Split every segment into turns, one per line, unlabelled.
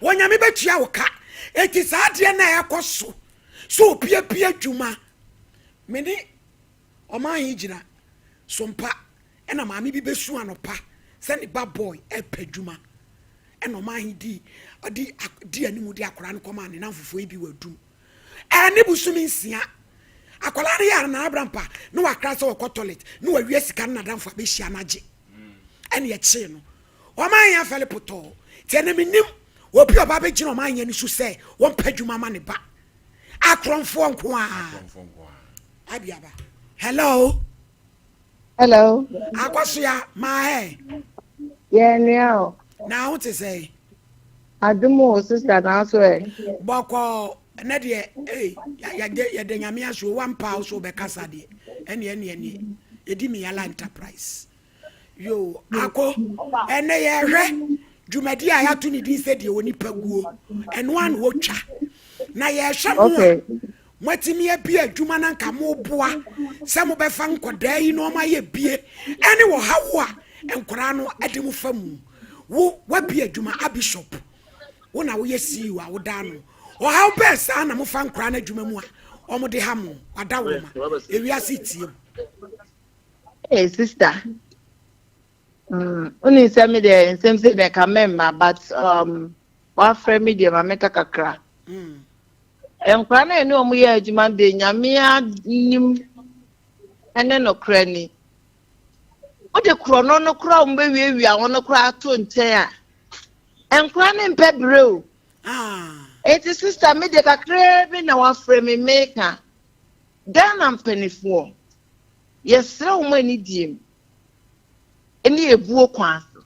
Wonyame betua wo ka. Eti saa de na ekoso. So pia dwuma. Meni oma hijira. Sompa ena maami bi besu anopa. Se ne ba boy epadwuma. Ena oma hidi di animu di akora no koma ne namfofo bi wadum. Ene busumi nsia. Akola ne yar na abrampa no wakra se wo toilet no wawie sika na damfo abehia naje. Ene ye che no. Oma ya fele poto. Tene minim obi oba be gino man yani su se won padwuma ma ne ba akronfo nko a abiaba hello akwaso ya ma he
yeah now
na what to say
adumo sister na so
boko na de ya de nyame aso one pound so be kasa de ene edi mi yala enterprise yo ako ene ye hwe Jumadi I have to need said the only paguo and one watcher. Na ye shamu. Mwetimi bie jumana kamo boa. Some be fan koda yi no ma ye bie. Any wo hawo enkora no ademu famu. Wo bie juma abishop. Wo na wo ye see wa wo da no. O how best na mo fan kora na juma mu a. O mo de ha mo. Wada wo ma. Ewiase tie.
Hey sister. Only send me the same say they can member, but one friend me the make a kakra. And kwana no mu ye adwuma de nyame nim ene no krani. O de krono no kra mbe wi no kra to nten a. En kwana mpe bro. It is sister me de kakra bi na one friend me maker. Dan am penifo. Yes, so many dim. Any ebuo kwan so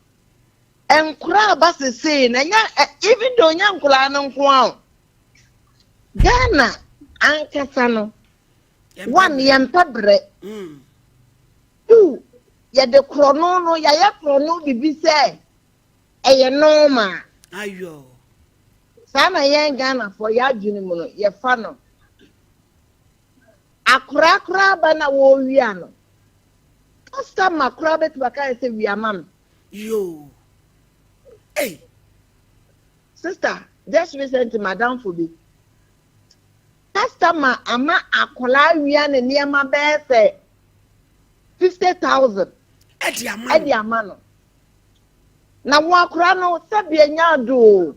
enkura ba sese na nya even though nya nkura no nko a Ghana ankasa no one yempebre two ye de krono no ya ye krono bibi se eye normal
ayo
sana ye Ghana for ya dwuni mu no ye fa no akura ba na wo wia no customer crowd to baka say we are mam.
Yo. Hey.
Sister, just recently madam for me. Customer ama akola wia ne niema be say 50,000.
Edi
amano. Na wo akora no sabi anya do.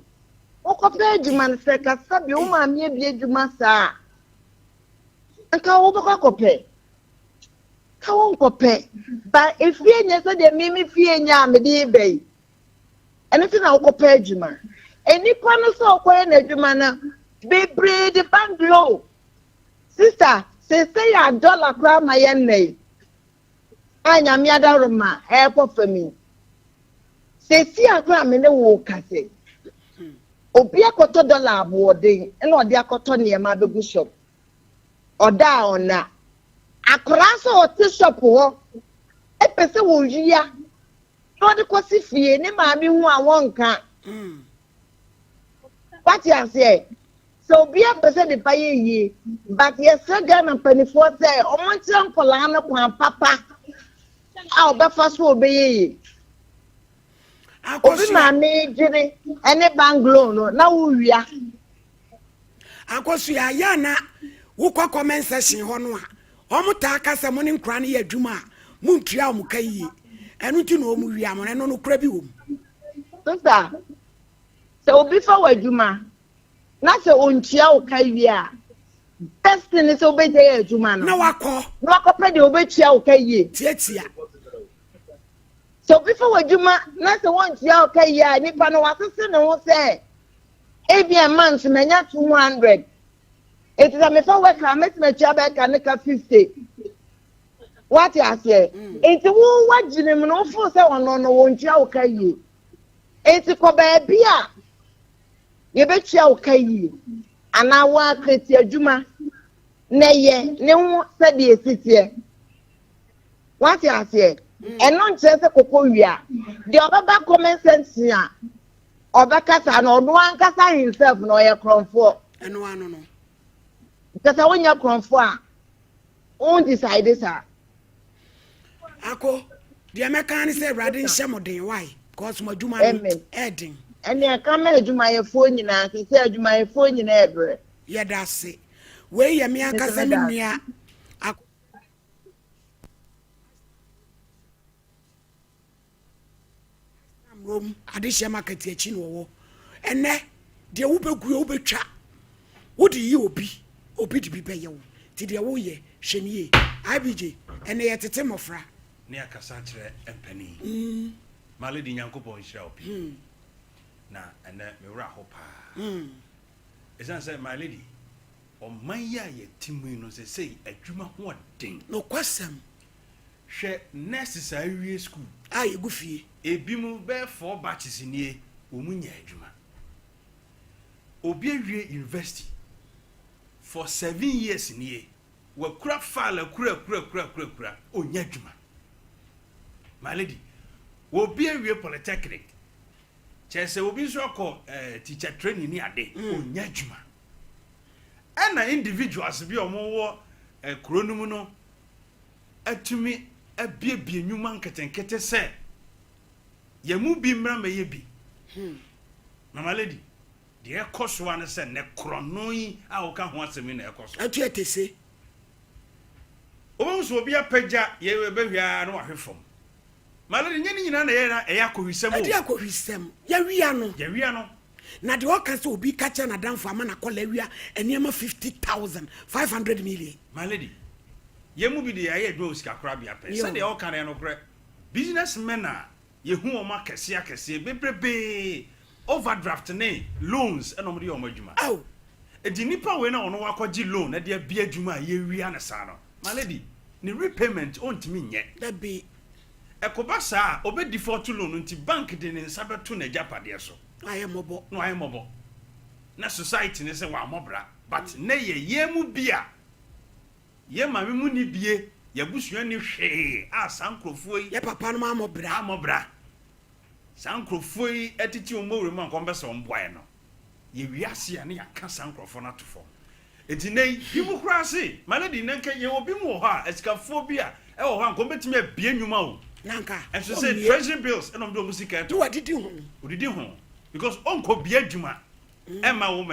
Wo kope adwuma ne se ka sabi wo ma me bi adwuma sa. Anka wo baka kope. Kawon kope but if we nya so de mimi fie nya me de bei anything na kope adwuma enipa no so koye na adwuma na be breed banglo sister say ya dollar kra ma ye nei anya mi adaroma e ko fami say si akra me ne wo kase obi akoto dollar aboden e na odi akoto ne ma begu shop oda ona akoraso otishop ho epese wo yia no de kwasi fie ne maami hu awonka what you say so be a person de paye yi but yes Ghana penifo say omonti ankola na kwa papa a obefa so obeye obi maami jire ene banglo no na wo wia
akosu ya na wo kwa comment section ho no a omuta kasa mo ne nkra ne adwuma muntua o muka yi enu ti no mu wi amone no no kra bi wo
sister so obi fa wadwuma na se ontua o ka wi a destiny so be dey adwuma no
na wakọ
pe de obetua o ka yi
tietia
so obi fa wadwuma na se wontua o ka yi a nipa no wasese ne ho se ebia months menya 200 it is a me for work am me tua be ka ne ka 50 what you say it wo wagine me no fo se wono no wontua o ka yi it ko ba bia ye betua o ka yi ana wa kreti adwuma na ye ne ho se de esitie what you say eno nche se kokko wia de obaba comment sense a obakasa na odo ankasa himself no ye kronfo
eno ano no
because when you kronfo a on decide sir
ako the American say brother nhyemodin why because madwuma edin
And I come to my phone in and say, my phone in every.
Yeah, that's it. Where you me akasamia room addition market echi no wo ene de wo begua wo betwa wo de yi obi de bi be ye wo ti de wo ye hwenie ibj ene ye tete mofra
ne akasa kire empani maledi nyankopon hira obi na ene me wura ho pa esan say maledi o manya ye timu no say adwuma ho den
no kwasam
hwe necessary school
ai egufie
ebimu be 4 batches nie omunya adwuma obi awie university for 7 years nie wakura file kura onya adwuma maledi obi awie polytechnic chese obi so akọ teacher training ni ade onya adwuma ana individuals bi omo kronum no atumi abiebie nyuma nketenkete se yamu bi mra meye bi mama lady de ekoso ane se ne krono yi a wo ka ho asemi na ekoso
atu etese
obo so obi apagya ye behwia no ahwefom mama lady nyani nyina na ye na eya kohwisem o
adi akohwisem ya wia no na de oka se obi ka cha na danfo ama na kola wia eniema 50,000 500 million
my lady yemu bi de ya do sika kra bia pe se de oka na no kre businessmen a yehu o ma kese bebrebe overdraft ne loans eno mo de o madwuma
aw
edi nipa we na ono wakogi loan na de bia adwuma ye wia na sa no my lady ni repayment ontimi nye
that be
ekoba sa obe default loan nti bank de ne nsabeto na japade so ayemo na society ne se wa mobra but ne ye mu bia ye mame mu ni bie ya busua ni hwe a sankrofo yi
ye papa no
amobra sankrofo yi etiti omowre mu anko mbese omboae no ye wiase ne yaka sankrofo na tofo etinei bimu krase maledi nanka ye obi mu ho a esikafo bia e wo ho anko betimi abie nwuma o
nanka
enso say treasury bills enom do musika to odidi ho because onko bia dwuma ema wo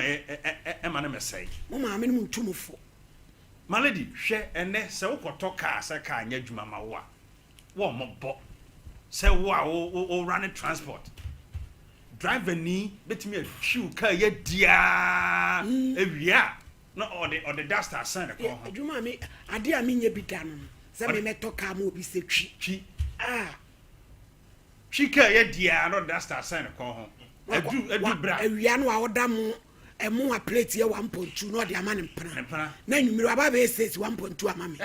ema na mesai
mo ma me no ntumufo
maledi hwe ene se wokoto car se ka anya dwuma ma wo a wo mobo se wo a wo run transport driver ni betimi atwiu car ya dia ewia no or the duster sign the call
dwuma me ade a me nya bida no se me meto car ma obi se twi
car ya dia no duster sign the call edu bra
ewia no a woda mo emu a plate ye 1.2 no de ama ne mpana na nwumiro aba be say 1.2 ama me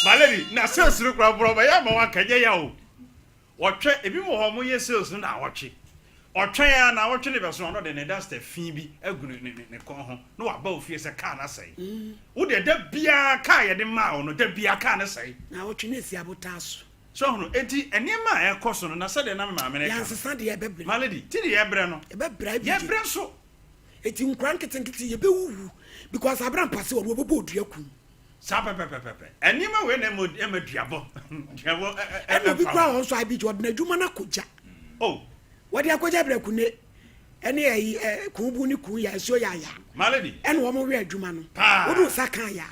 maledi na sales ru kra bro ba ya ma wa kanye ya o wotwe ebi mo ho mo ye sales na wotwe otwe ya na wotwe ne be so no de ne dasta fi bi agunu ne kon ho no wa ba ofie se car na sai wo de da bia car ye de ma o no da bia car na sai
na wotwe ne si abotaso
so hono enti enema e koso no na sade na ma me
ya sesa de ebebre
maledi ti de ebre no
ebebre
ye bre so
eti nkran ketenkete ye bewuwu because abran pase wo bobo odua ku
sa pepepepe enema we na duabo
eno bi kwa on so abi jo na adwuma na koja
oh
wodi akoja bre ku ne ene yi ku bu ni ku ya so ya
maledi
eno wo mo we adwuma no wo do saka ya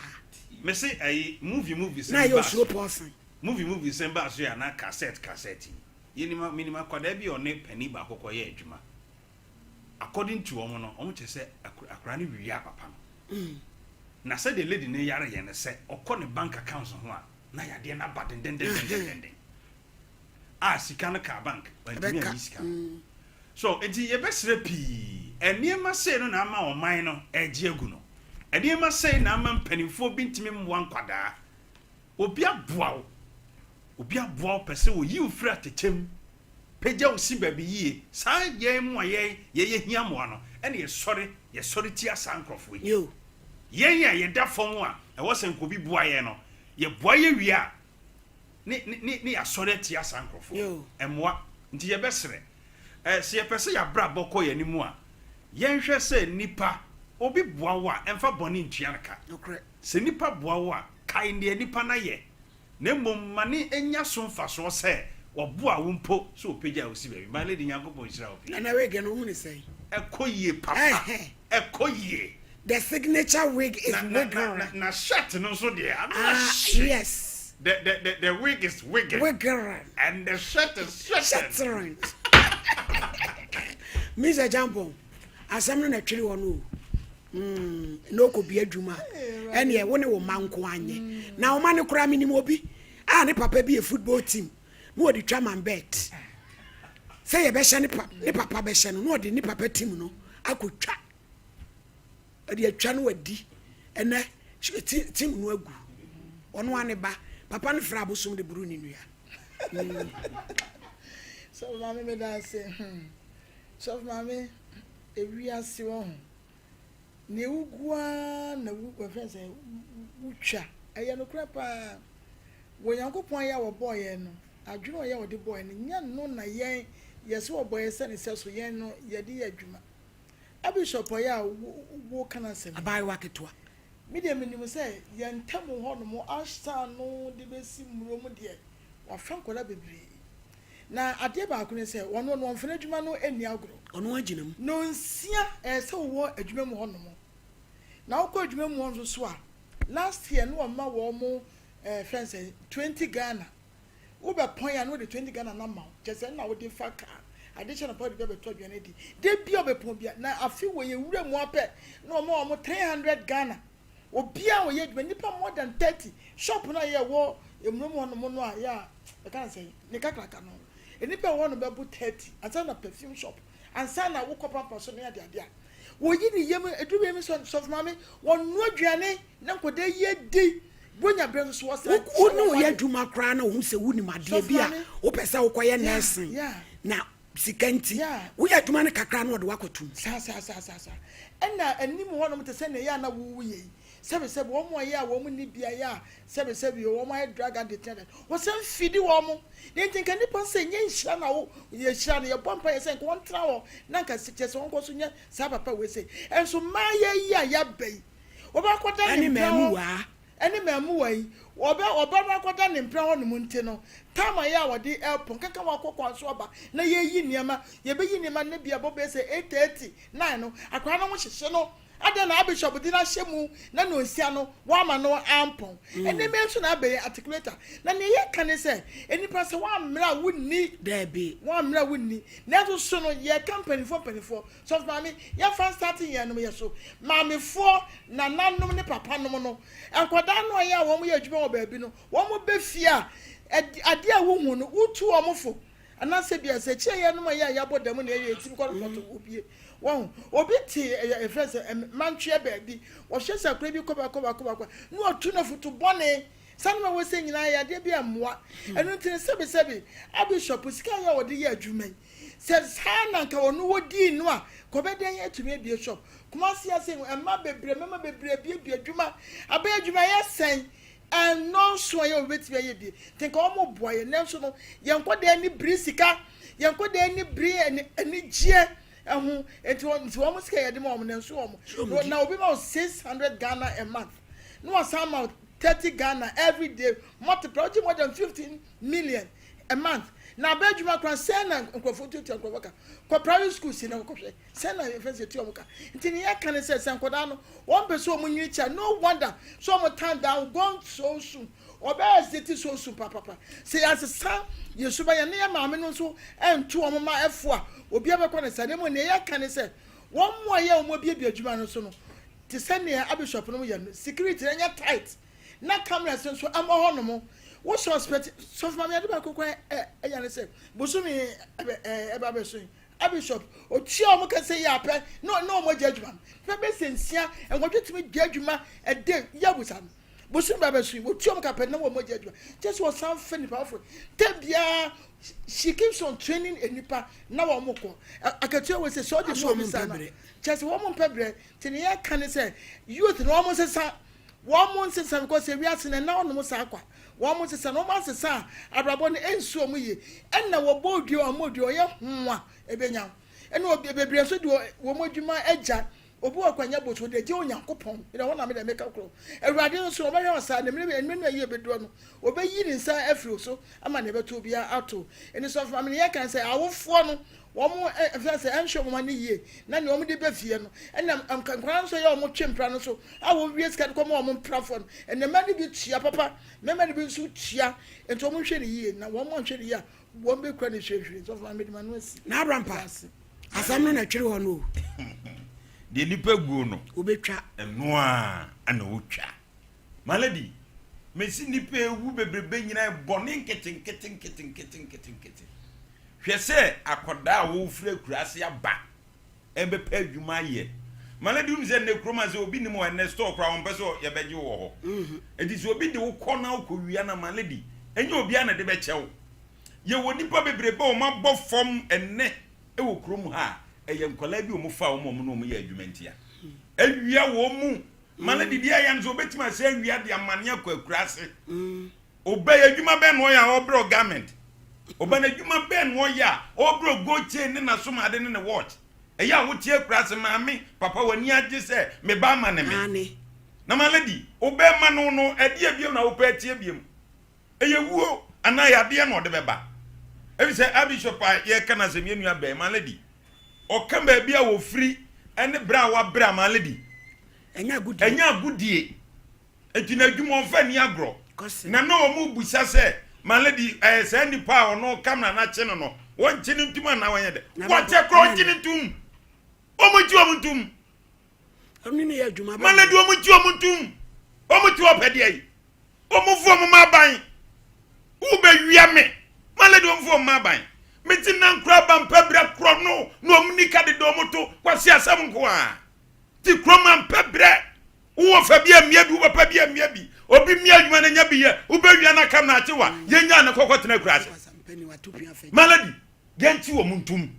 me say movie
na yo slow person
movie semba so ya na cassette yinima minima kwada bi one pani ba kokko ye adwuma according to omo no omo chese akra ne wiya papa no na say the lady ne yare ye ne se okọ ne bank account ho a na yade na baden den sika na ka bank wantimi a sika so enti ye besre pi eniema say no na ama oman no eje agu no eniema say na ama mpanimfo bi ntimi mwa nkwada obi aboa pese wo yi ofra tetem peja osi baby yie sa ye mu aye ye hia mo no ene ye sori ti asankrofo
yo
ye ya ye da fom a e wo sen ko bi boa ye no ye boa ye wia ni ya sori ti asankrofo emwa nti ye besere se ye pese ya bra bokọ ye nimu a ye nhwe se nipa obi boa wa emfa boni ntua nka se nipa boa wa kai ne nipa na ye ne mom mane enya so mfa so se Wabua wumpo so peja osi baby. My lady Yankopon Israel.
And I again who say
Ekoye papa. Ekoye.
the signature wig is wigger.
Na shirt no so there.
Yes.
The wig is wigger.
Wigger.
And the shirt is
shattering. Mr. Jambo, asam na twiri wono. No ko bi adwuma. Ene ye woni wo manko anye. Na wo mane kura minim obi. Ah ne papa bi e football team. No di twaman bet. Say ye be hye ne papa be hye no di ne papa team no akotwa. Adi atwa no wadi. Ene team no agu. Ono ane ba papa ne fra abosom de buru ni nua.
So mama me da say so mama ewi ase wo ho ne ugua na wu fe say utwa eye no kra pa wo Yankopon ya wo boy no adwuma ya wo de boy no nya no na yen yesi wo boy se ne se so yen no ye de adwuma abishop ya wo kana se
abai waketwa
me de menim say yen tam ho no mo ashta no de besi muro mu de wa frankola bebre na ade ba ko ne se wono no mfena adwuma no eni agro
ono aginam
no nsia se wo adwuma mu ho no mo na wo ko adwuma mu ho so a last year no ma wo mo friends 20 Ghana wo be pon ya no de 20 Ghana na ma just na wo de fa ka additional part be to adwuma di de bi obepon bia na afi wo ye wura mu apɛ na o mo 300 Ghana obia wo ye adwuma nipa more than 30 shop na ye wo emrum ho no mo no a ya e kan say ne kakraka no enipa wo no be bu 30 asa na perfume shop ansa na wo kopa so no ya de ade a wo yi ni yem edu be mi so mama won no aduane na nkode ye di bonya bre so wasa
wo ye adwuma kra na wo se wuni made bia wo pesa wo koye nursing na sikanti wo ye adwuma ne kakra na wo de wakotum
sa enna anim ho no mte se ne ya na wo ye sebe wo mo ye a wo mu ni bia ya sebe wo mo drug addict wo se fidi wo mo de tinka nipa se nye nhira na wo ye hira na ye bompa ye se ko ntra wo na nka se se won ko so nya sa papa we se enso ma ye ya bai wo ba kwata ni eni memu wa yi oba ba kwata ni mpra ho no nti no tama ya wo de elpon kaka wa kokwa so oba na ye yi niema ye be yi niema na bia bo be se 8:30 9 no akwa na wo hyehye no ada na bishop di na hyemu na no nsia no wa ma no ampon eni me nso na be articulator na ne ye kan se eni pa se wa mra wonni
debi
wa mra wonni na so no ye company for so mama ye fan starting ye no ye so mama fo na nanom ne papa nom no enkoda no ye wo mo ye adwuma wo baabi no wo mo be fia ade a wo hu no utu wo mo fo ana se bia se chie ye no ma ye ya bodam na ye tim ko foto obie won obi ti friends mantwe baabi wo hye sakra bi koba no otu na foto bone sanma wo se nyina ya de bia moa enu tin sebe abishop sika ya wo de ye adwuma se sana nka wo no wodi no a ko be den ya tumi bia shop kuma sia se emma bebre bia adwuma aba adwuma ya sen and no so ye obeti ye bi think o mo boye na so no ye nkode ni brisika ye nkode ni bri ani gie ehun enti wo mo sika ye de mo na so mo na obi ma 600 Ghana a month no some out 30 Ghana every day multiply more than 15 million a month na bedjuma kran sena nkofo tutu nkofo ka ko private school si na ko hwe sena efense tu omuka ntini ya kan se senkoda no one person omunyi cha no wonder so mo turn down gone so soon oba city so soon papa say as san yesuba ya ne ya maame no so entu omma efo a obi abekọ ne sane mo ne ya kan se one mo ya omo bia adwuma no so no ti sene ya abishop no ya security enya tight na camera so am ho no mo wo suspect so for me ade ba kokwa ya ne say bosumi eba be so abishop o tia o mo ka say ya pe no mo judgment fe be sensia en wo twetimi judgment e de ya busan bosumi ba be so wo tia o mo ka pe na wo mo judgment just was some funny powerful tebia she keeps on training enipa na wo mo ko akatua we say so de so misana just wo mo pebre tini ya kan say youth no mo sesa wo mo sesa because we are na no mo sa akwa wo mo sesa no mo sesa abrabo ne ensuo mo ye enna wo bodio amodio ye hoa ebenya ena obi bebre so de wo mo dwuma agya obu akwanya boto de je onyankopon ina wona me de make kro awurade nso obeye osa ne me no ayi bedo no obeyi ni nsa afiri so ama ne beto bia ato eni so fa me ye kan say awofo no womo say enhwe mo mane yie na ne womo de be fie no ena amkankran so ye womo twempra no so awo wie ska ko mo womo mprafo no ene ma de bi tua papa me ma de bi so tua ento womo hwe ne yie na womo hwe ne yie womo be kwa ne hwehwe so fa me de manu asi
na rampa asam no na twere ho no
de nipa guo no
obetwa
eno a ana otwa maladi mesi nipa ewu bebrebe nyina bone nketen hwese akoda wo fura kurase aba embepa adwuma ye maladi umze ne kroma se obi ni mo ene store kra won pese ye beje wo ho enti se obi de wo kona wo kowia na maladi enye obi ana de be chewo ye wo nipa bebrebe o ma bɔ fom enne e wo krom ha eye nkola bi o mu fa o mo no mo ye adwumentia awia wo mu maladi dia ya nzo betima se awia de amane akurase obey adwuma be no ya obro garment oba na adwuma be no ya obro go chain ne na soma ade ne watch eya wo tie kurase maame papa wani age se me ba ma ne me na maladi obey ma no no ade abiem na wo pa tie biem eye wuo ana ya de no de beba ebi se abishopa ye kana se mienu abe maladi o kan ba bia wo free ene bra wa bra maladi enya gudie etina adwuma onfa ni agro na no mu busa se maladi se ni pa ono kamna na che no won chi ni ntuma na won ye de wo che kro chi ni ntum o mu chi o mu ntum
oni ne adwuma ba
maladi o mu chi o mu ntum o mu chi o pede ai o mu fu o mu maban u be wiame maladi o mu fu o maban meti na nkra ba mpabra kro no omnika de do moto kwasi asam nko a ti kroma mpabra wo fa bia mia bi wo pa bia mia bi obi mia adwuma na nya bi ye wo be wia na kam na achewa ye nya na kokotena kurase maladi genti wo muntum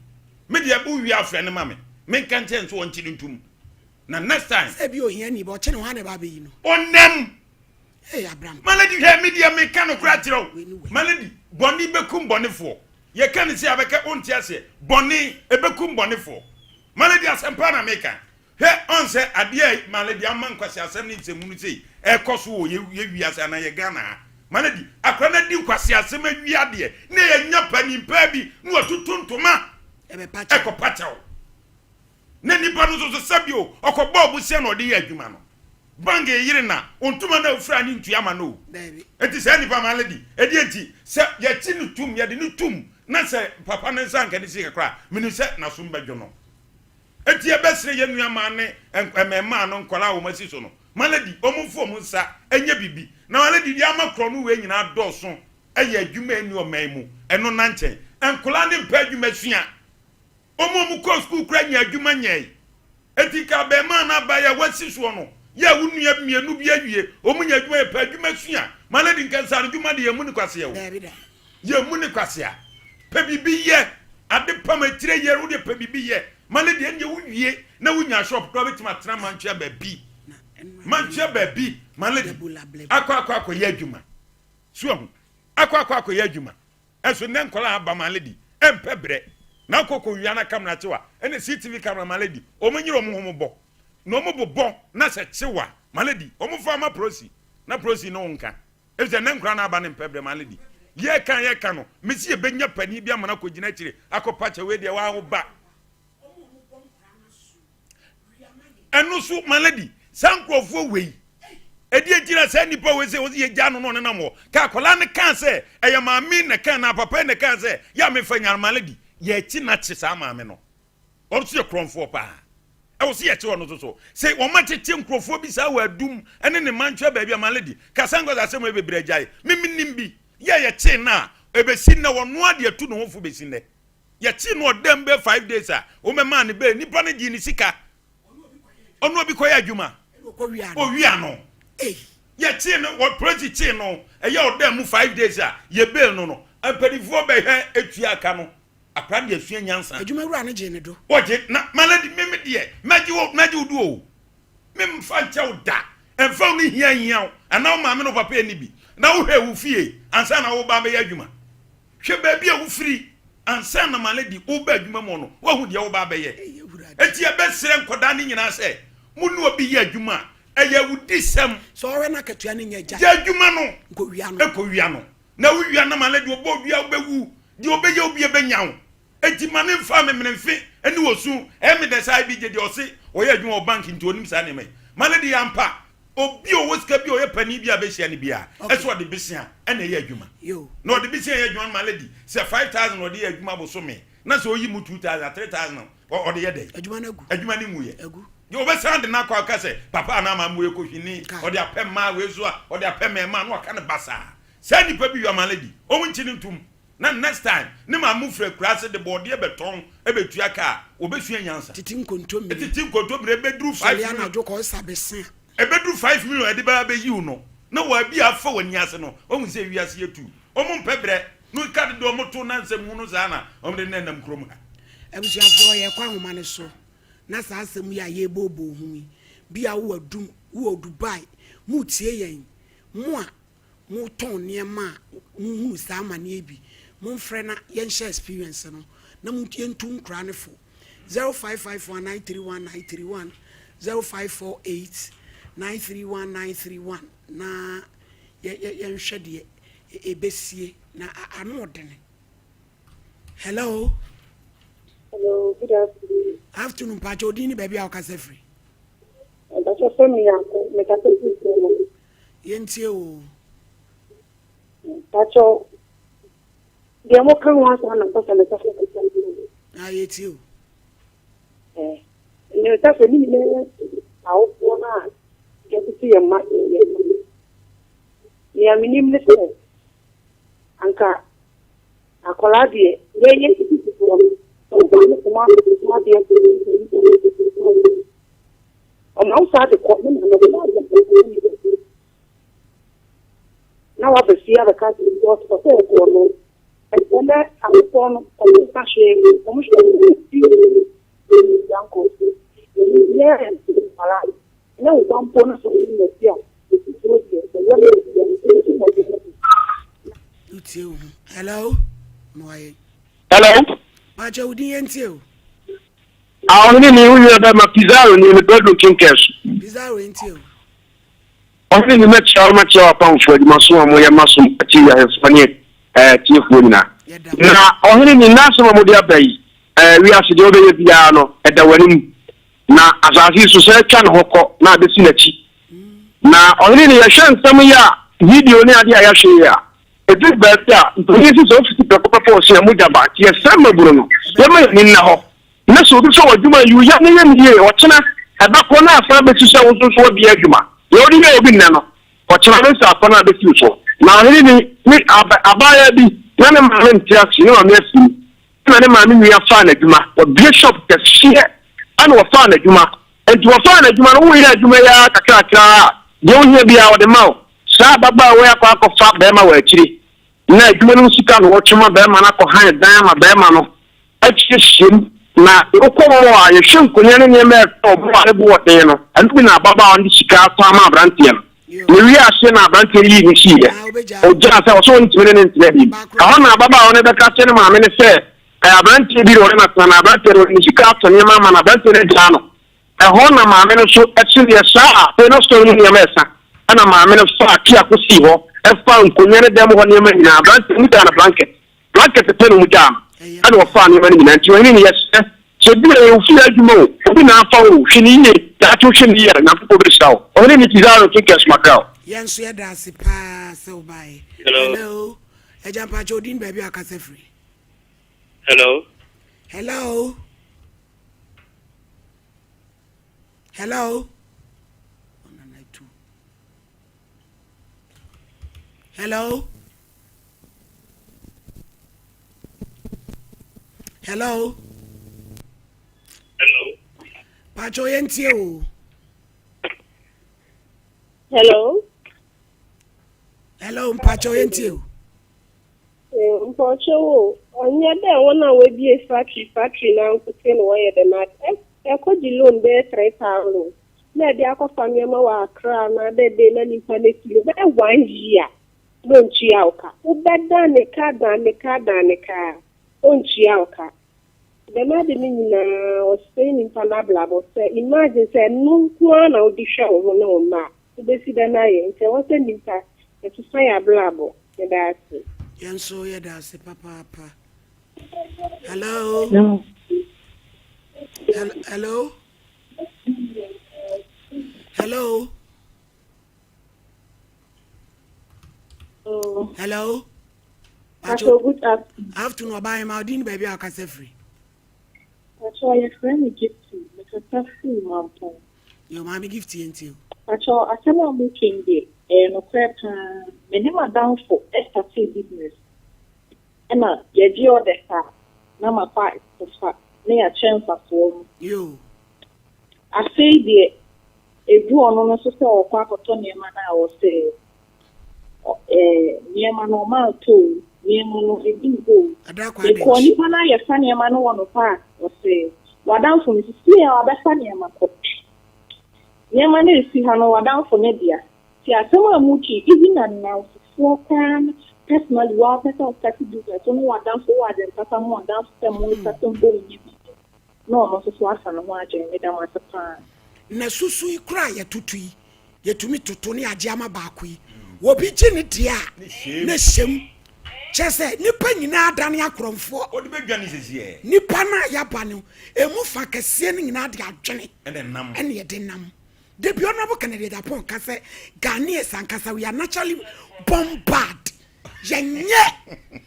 me de bu wia afre ne mame me kan ten so won chiri ntum na next time
e bi Oheneni ba o che ne ho na ba be yi no
onem
Abraham
maladi he media me kan kuratiro maladi boni bekum bonefo ye kan si abeka onti ase boni ebekum bonefo maladi asempa na meka he on se ade maladi amman kwase asem ni nsemu sei e koso wo ye wiase na ye Ghana maladi akrana di kwase asem awi ade na ye nya panimpa bi no atutuntuma
ebepacha
ekopacha na nipa no so sabio okobo obusia na ode ye adwuma no bange yire na ontuma na ofra ni ntuama no enti se nipa maladi edi enti se ye ti ni tum ye de ni tum na se papa ne nsa nkani si kakra menu se na so mbadwo no enti e besire ye nuama ne emema no nkola wo masi so no maladi omufo mu nsa enye bibi na maladi di amakro no we nyina doso eye adwuma eni o maimu eno na nchen enkola ne mpa adwuma sua omumu ko school kra nya adwuma nyai enti ka be ma na ba ya wasi so no ya wunua mienu bi awie omunya adwuma e pa adwuma sua maladi nkansa adwuma de ye mu ni kwase ye mu ni kwase a pa bibi ye ade pamatire ye wo de pa bibi ye maladi enye wuwie na wunya shop ko betima tena mantua ba bi maladi akwa ye adwuma suo akwa ye adwuma eso ne nkola aba maladi empebre na kokko wia na kamera chewa ene CCTV camera maladi omunyiro omuhomo no omubo na se chewa maladi omufa ma prosi na prosi no nka eze ne nkora na aba ne empebre maladi ye kan no mesi ebenya pani bia mana ko gina kire akopacha we de wa ho ba enu su maladi sankrofo wei edi ejira se nipa we se o ye gya no no na mo ka kola ne kan se eye maami ne kan na papa ne kan se ya me fanya maladi ye chi na chi sa maame no o se kronfo pa e o se ye chi wono so se wo ma cheche nkrofo bi sa wa dum ene ne mantwa ba bia maladi ka sango za se mo bebre gyae miminim bi ye chi na ebesi na wono ade atu no hofu besi ne ye chi no dem be 5 days a o me man be nipa ne gi ni sika onu obi koya adwuma o wia no ye chi no what project chi no e ye o dem 5 days a ye bail no ampadifo be he etua aka no akra de asua nyansa
adwuma wura ne je ne do
o je na maladi meme de maji du o mem fa ncha o da emfa no hia ana o maame no papa eni bi na wo hwe wo fie ansa na wo ba be adwuma hwe ba bi a wo firi ansa na maladi wo ba adwuma mo no wo hu de wo ba be ye eti ebesere nkoda ne nyina se munu obi ye adwuma eye wudi sem
so we na katua ne nya
ja adwuma no
nkowia no
na wia na male de obo wia obewu de obeye obi ebenya wo eti mane mfa memrenfe eni wosu emi de sai bi je de ose oye adwuma o bank nti onim sa ne me male de yampa obi o woska bi oye pani bi abehia ne bia eso de besia ena ye adwuma no de besia ye adwuma male di se 5000 ode ye adwuma bo so me na so oyi mu 2000 3000 ode ye de adwuma ne mu ye yo be sound na kwa kase papa na mamu e kohini ode apem ma wezu a ode apem ma na aka ne basa say ni pa bi yo maledi o munchi ni ntum na next time ne mamu fra kurase de body e beton e betua ka obesu anyansa
titi nkontomire
be dru 5
ya na joko sabese
e be dru 5 million e de ba be yi no na wa bi afa wani ase no o mu se wiase yetu o mu mpebre no ka de o moto na nsem hu no za na o de na nam krom ha
ebusuafo ye kwa homa ne so na sa asem ya ye bobo hu bia wo adum wo Dubai mu tie yen mu a mu ton niema mu sa amane bi mu mfre na yen share experience no na mu tie ntum kra ne fo 0554931931 0548931931 na yen hwede ebesie na ano odene. Hello,
good afternoon.
Afternoon, Pacho. Dini baby, I'll cast free.
That's a family. Me cast free.
Yentio.
Pacho. The more can want one of us and the cast free.
Ah, yetio.
You have a minute. How one get to see a man. Yeah, minimum. Anka. Akoladi. Yeah. Now I see the country got for so and when that I was born on the fashion, no one bonus of
the hello, Moy.
Hello.
Pacho, Yentio.
I only knew you about my Pizarro in the bedroom kinkers.
Pizarro Yentio.
Only you met how much your pound for the Masum, where Masum, Tia has funny, Tiafuna. Now, only in National Modia Bay, we are the piano at the wedding. Now, as I see, so say, can hoko, now the Sinachi. Now, only in a shan some year, video near the Ayashia. It is better, this is office to propose a Mujaba, yes, Summer Bruno. Yemen now. Na so bi so adwuma yu ya ne yem die o chena abako na afa be sisa wo so bi adwuma ye odi na obi nna no o chena be sa afa na be si so na ni abaya bi na ne ma ne tiaksi no me afi na ne ma ne wi afa na adwuma o bi shop te hie ana wo fa na adwuma enti wo fa na adwuma no wo ira adwuma ya kakra ye wo hia bia wo de ma o sa baba wo ya kwa fa be ma wo akiri na adwuma no sika no wo chema be ma na ko han dan ma be ma no achishim na okomo a ye hwenkonya ne ne me to bo ale bo de no antu na baba on di sika to ama brante no ne wi ase na brante yi ni shi ye o ja se o so ntime ne ntime bi ka na baba on de ka se ne ma me ne se brante bi ro na brante ro ni sika to ne ma na brante ne ja no na ma me no so actually ye sa pe no so ni ye mesa ana ma me no fa ki akosi ho e fa nkonya ne dem ho ne ma nya brante mu da na blanket te no mu jam ana wo fa ne ma ni na nti wani ni yes so bi e ofi adwuma o bi na fa o hwini ye ya to hwini ye na ko bi saw o ne ni tizaro kinkes makao
yenso ye da se pa so bai hello e jam pa chodin baby akase free
Hello.
Hello. Hello. Hello. Hello.
Hello.
Pacho yentio.
Hello.
Hello, Pacho yentio.
Pacho, onye de wona we bi factory na nkutin wo ye de na e ko di loan be 3,000. Na de akọfa miema wa Accra na de na nipa ne kilo be 1 year. Don't chia oka. Ubeda ne ka. Don't chia oka. The maddening was saying in Panabla, say, imagine, say, no one of the show, no ma. To the Sidanai, and say, what's an impact? It's a fire blabber, and that's it.
And so, yeah, that's it, Papa. Hello?
No.
Hello? Hello?
Oh.
Hello?
Good
afternoon, about my didn't baby, I can say free.
That's why your friend gift you, like a taxi mountain.
Your mommy gift you into.
That's all I cannot be king day, and a crap, minimum down for extra business. And your dear, the car, number 5, the fact, near a chance of form.
You.
I say, dear, a do on a sister or quack or Tony man, I will say, near my normal too. Go. The corny man, I have funny man on part or say, what down for Mrs. Spear or Bethany and my coach. Near my name is Sihano, what down for Nedia. See, I saw a moochie, even and now, 4 can personally, well, better of 30 business, only one down for what and someone down for them with certain bone. No, not so far from watching, Madame was a fan.
Nasusu cry a tutui, yet to me to Tony Ajama Bakui. Wobi Jenitia, Neshim. Chese nipa nyina dan ya kromfo
o de bedwane sese
nipa na ya banu emu fa kese nyina de adwene ene ye de nam de bi ona bo Canada Japan ka se Ghanaians ankasa we are naturally bombarded yenye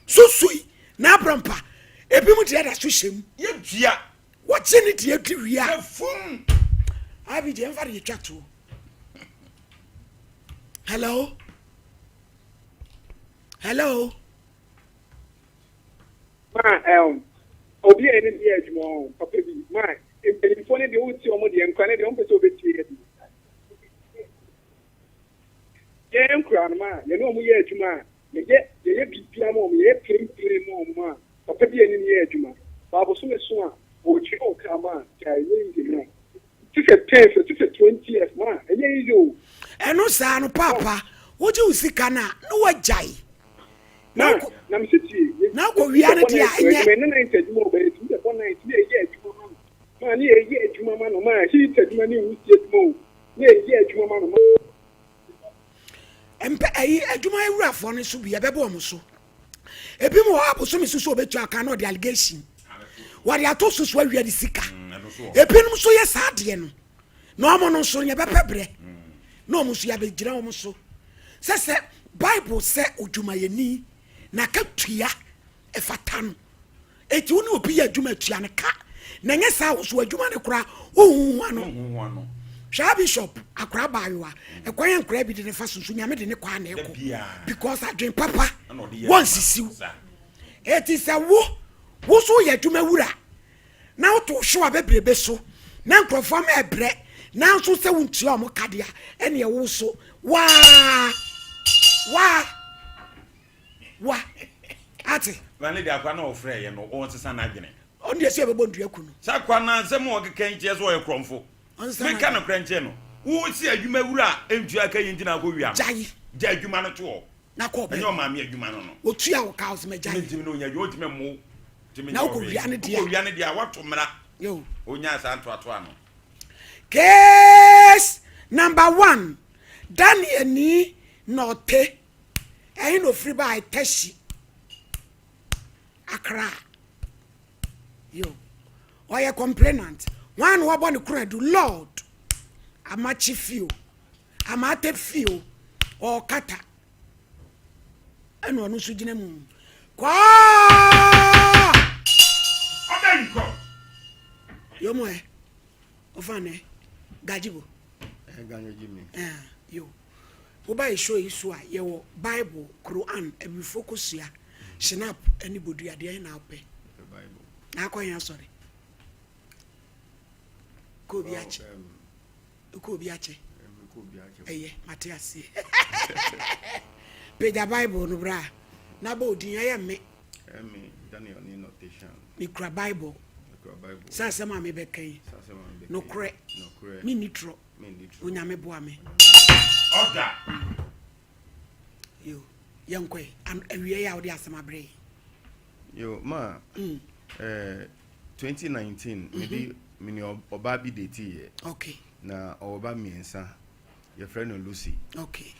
susui na brompa ebi mu de da sushem
ye dua
wo chini de adwia
fun
abi de enfa de twato. Hello
obi ene bi adwuma papa bi ma empelifo ne de uti omo de enkwane de ompese obeti ye enkura no ma ye no omo ye adwuma ye bibia ma omo ye pempere ma omo papa bi ene ye adwuma babo so meso a o chi o kama ja ye ndi no tise 10 tise 20 years ma enye izo
eno sa no papa woje usika na no wajai
na msiti
na ko wiane dia enye
na intedimo be ti de bona ti ye adwuma ma ni ye adwuma ma no ma hi tedimo ni usi adwuma ni ye adwuma ma no
empe ayi adwuma ewurafo no so bia bebo omo so ebi mo aboso mi so obetu aka no de allegation wari atoso so awia de sika ebi no so ye saade no na omo no so nye bepebre na omo so ya be gira omo so se Bible say odwuma yeni na ka tua efatan eti woni obi ya adwuma tua ne ka na nye sa wo so adwuma ne kora ohunwa no sha bishop akora bayoa ekwan nkora bi de ne fa sunsu nyame de ne kwa na eko because adwen papa won sisiw eti sa wo so ya adwuma wura na wo to hwo abebrebe so na nkrofo ma ebre na nso se wontua omo kadea ene ye wo so wa ati
wale de akwa na ofre ye no o nsesa na adwene
on de se be bondu akunu
sa kwa na nsem o kekan che so ye kromfo me ka no kranche no wo si adwuma wura entu aka yinti na akowia ja adwuma no to
na ko be
enyo ma me adwuma no no
otua wo ka os me jai
ntimi no nya yo ntimi mo ntimi
na ko wia ne dia
ko wia ne dia wato mra
yo
onya sa nto ato ano
case number 1 Daniel ni note no free by teshi Accra yo oya complainant one who born kura do Lord amachi feel amate feel or kata eno no so gina mu kwa
odenko
yo mo ofane gajibo
ganyaji mi
yo oba show isu a ye wo Bible Quran every focus ya snap anybody ade na ope
Bible
na akonya sorry ko bi ache eye Matias page Bible no bra na ba odin ya me
Daniel ni notation
ni kra Bible sa sama me be kan no kre mi nitro onyame boa me
order
yo yankwe am awie ya odi asema bre
yo ma
2019 maybe mini oba bi date ye.
Okay.
Na oba miensa your friend Lucy.
Okay.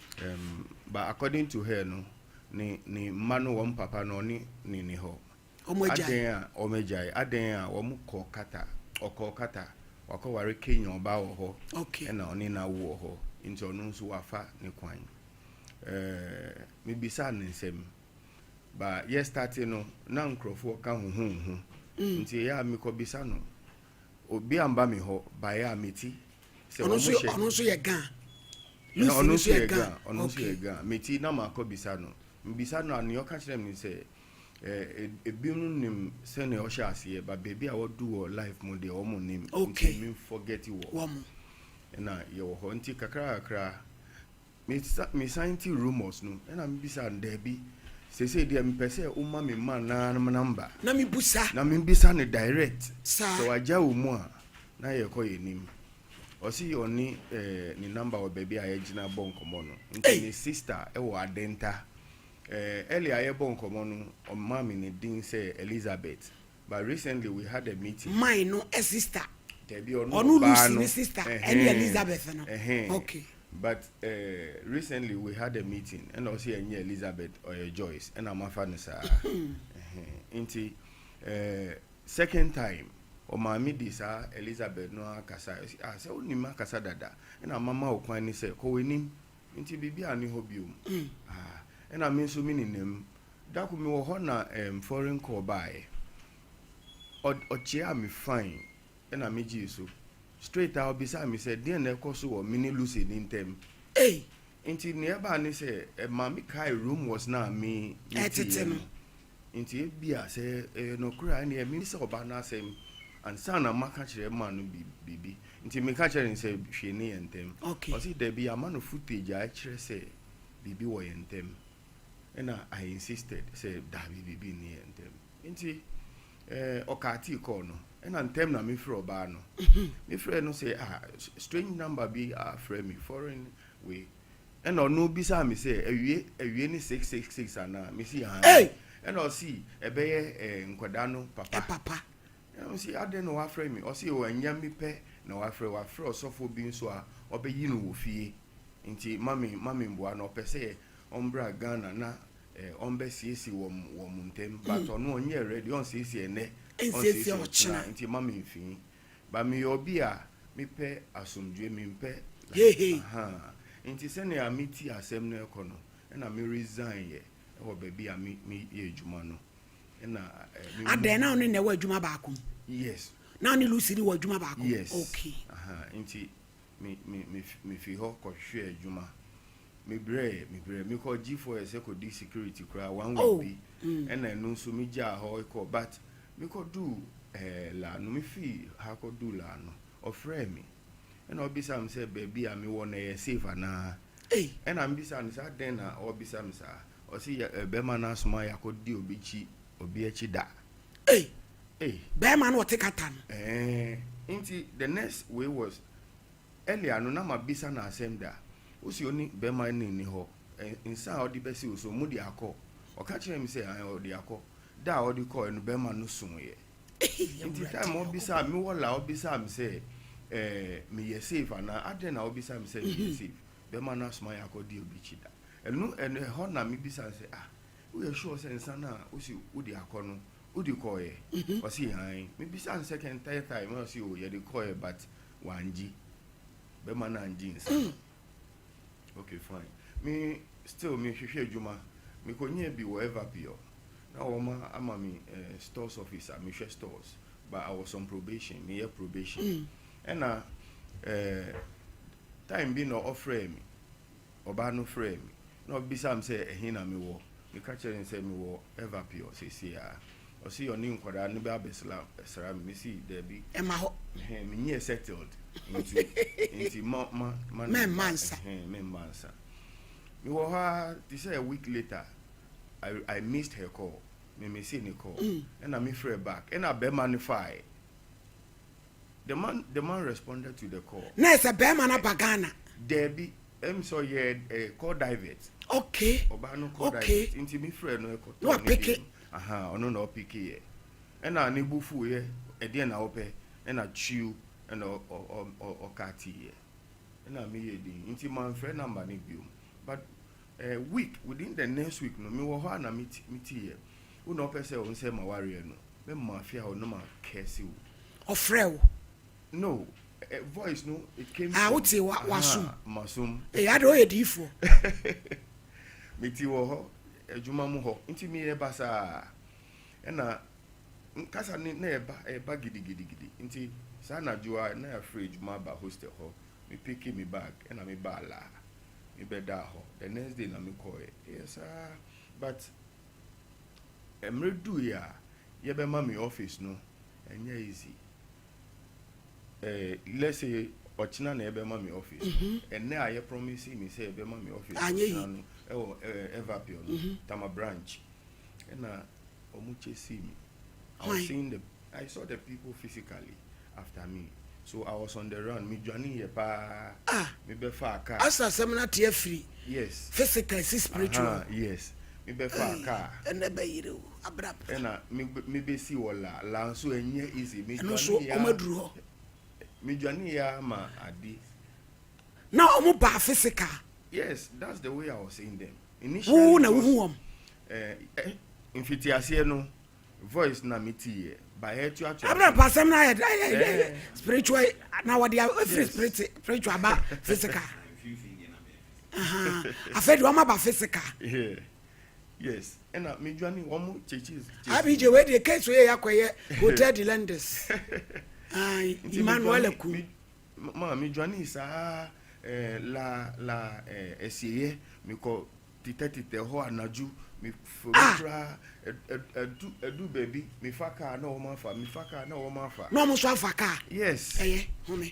But according to her no ni manu won papa no ni ho. Omejai aden a wo ko kata okokata wakoware Kenya oba wo ho.
Okay.
Na oni na wo ho nti onu nso wafa ne kwan. Me bisa nsem ba yes starting no na nkrofo ka hu nti ya me ko bisa no obi amba me ho ba ya meti se
ono so ye gan
ono so ye gan meti na ma ko bisa no mbisa no ani o ka kire me se ebiunu nim se ne o sha ase ba baby a wodu wo life mo de o mo nim
okay
me forget wo
wom
na ye wo ho nti kakra me science rumors no na mbisa ndebi se dia mpese umma me man na number
na me
bisa ne direct
so
aja wo mu a na ye ko ye nim o si oni ni number o baby a ye gina bonkomo no nti ni sister e wo adenta earlier ye bonkomo no o mama ni din say Elizabeth, but recently we had a meeting
mine no a sister
debi onu
Lucy ni sister and Elizabeth no okay.
But recently we had a meeting and also here Elizabeth or Joyce and I'm Inti second time o mami disa Elizabeth no akasa say oni makasa dada and mama o kwan ni say ko wenim inti bibi ani hobium and I mean so many name da ku mi wo ho na foreign call by o chia me fine and I meji so straight out beside me said then na koso wo mini Lucy in them inti nearby ni say mami kai room was na me
etetem
inti bia say no kura na me say oba na asem and sana maka kire man no bibi inti me ka kire say hwe ne yentem o si there be a man of footage a kire say bibi wo yentem and I insisted say da bibi ni yentem inti okati call no and antem na me frɛ oba no me frɛ no say strange number be frɛ me foreign way and no bisa me say awie ni 666 ana me see and o see ebeye nkwada no papa and o see ade no wa frɛ me o see o anya me pɛ na wa frɛ osofo bi nso a obeyi no wo fie nti mami mboa no pɛ say ombra Ghana na ombe siesi wo muntem but ono onye ready on siesi ene
nsesi ochina
nti mami mfin ba me obi a me pɛ asomdwe me pɛ nti se ne amiti asem no ekono na me resign ye wo baby a me ye adwuma no na
adan na ono ne wa adwuma ba akom
yes
na oni Lucy wa adwuma ba akom
yes
okay
nti me fi ho ko hwe adwuma me bre me ko G4 se ko di security kra one week bi na no so me ja ho ko but me ko do la no me fi ha ko do la no ofre me and obisa am say baby am me won e safe na and am bisa am say den na obisa am say o si be ma na soma ya ko di obi echi da
be ma no take atan
inti the next way was earlier no na ma bisa na asem da o si oni be ma ni ho insa o di besi o so mu di akọ o ka kire mi say o di akọ da o di call no be ma no sun ye inti time o bisa mi wala o bisa mi say me ye safe na aden na obisa me say me safe be man na sma ya ko di obi chida enu ho na me bisa say we are sure say nsana o si udi akono udi ko ye o si han me bisa second time o si o ye di ko ye but wanji be man na anji nsa okay fine me still me hwehwe adwuma me ko nye bi whatever pio na wo ma ama me stores officer me hwe stores but I was on probation me ye probation and time be no offer me oba no frame me no bisa am say ehina me wo me ka kire say me wo ever pure say o see your name kwada no be abesla sra me see there be
ema ho
me nye settled into
me mansa
me wo ha this say a week later I missed her call me see ni call and I me free back and I be magnify. The man responded to the call.
Na esa be man abagana.
Debi so ye call divert.
Okay.
Oba no call divert. Inti mi friend no e call.
No pick it.
Ono no pick it. And na ni bufu ye ɛdeɛ na wopɛ ɛna chew ɛna ɔkati ɛna meyɛ din nti manfrɛ number ne biom but week within the next week no me wɔ hɔ na metiɛ wo na ɔpɛ sɛ wo nsɛ ma wareɛ no mɛma afia wo no ma kɛse wo
ɔfrɛ wo
no voice no it came
wote wasum
masum
ade ɔyɛ diifo
meti wɔ hɔ adwuma mu hɔ nti meyɛ basa ɛna nkasa ne na ɛba gidigidi nti saa na joa na afrɛ adwuma ba hostel hɔ me pick me bag ɛna me ba la me bɛda hɔ the next day na me call yes but emre do ya yɛbɛma me office no ɛnyɛ easy let's say ɔkyena na yɛbɛma me office ɛnɛ a yɛ promise me sɛ yɛbɛma me office no ɛwɔ everpio no tama branch ɛna ɔmo chase me I saw the people physically after me. So I was on the run. Me journey here pa. Me be far car.
Asa semina tear free.
Yes.
Physical, spiritual.
Yes. Me be far car.
And be yiru abrap.
Ena me be see wala. La so enye easy. Me
journey ya. Omadru.
Me journey ya ma adi.
Na omo ba physical.
Yes, that's the way I was seeing them. Initially. Who
na who am?
Infitiasie no. Voice na meti by head to actually
abra pasam na spiritual na what every spiritual ba physical afed wo ma ba physical
yes and me journey one more churches
abi je we the case we yakoye hotel de landers Emmanuel ku
ma me journey sa la esiye me ko titete ho anaju me fra edu baby me faka na o mafa no
mo so afaka
yes
home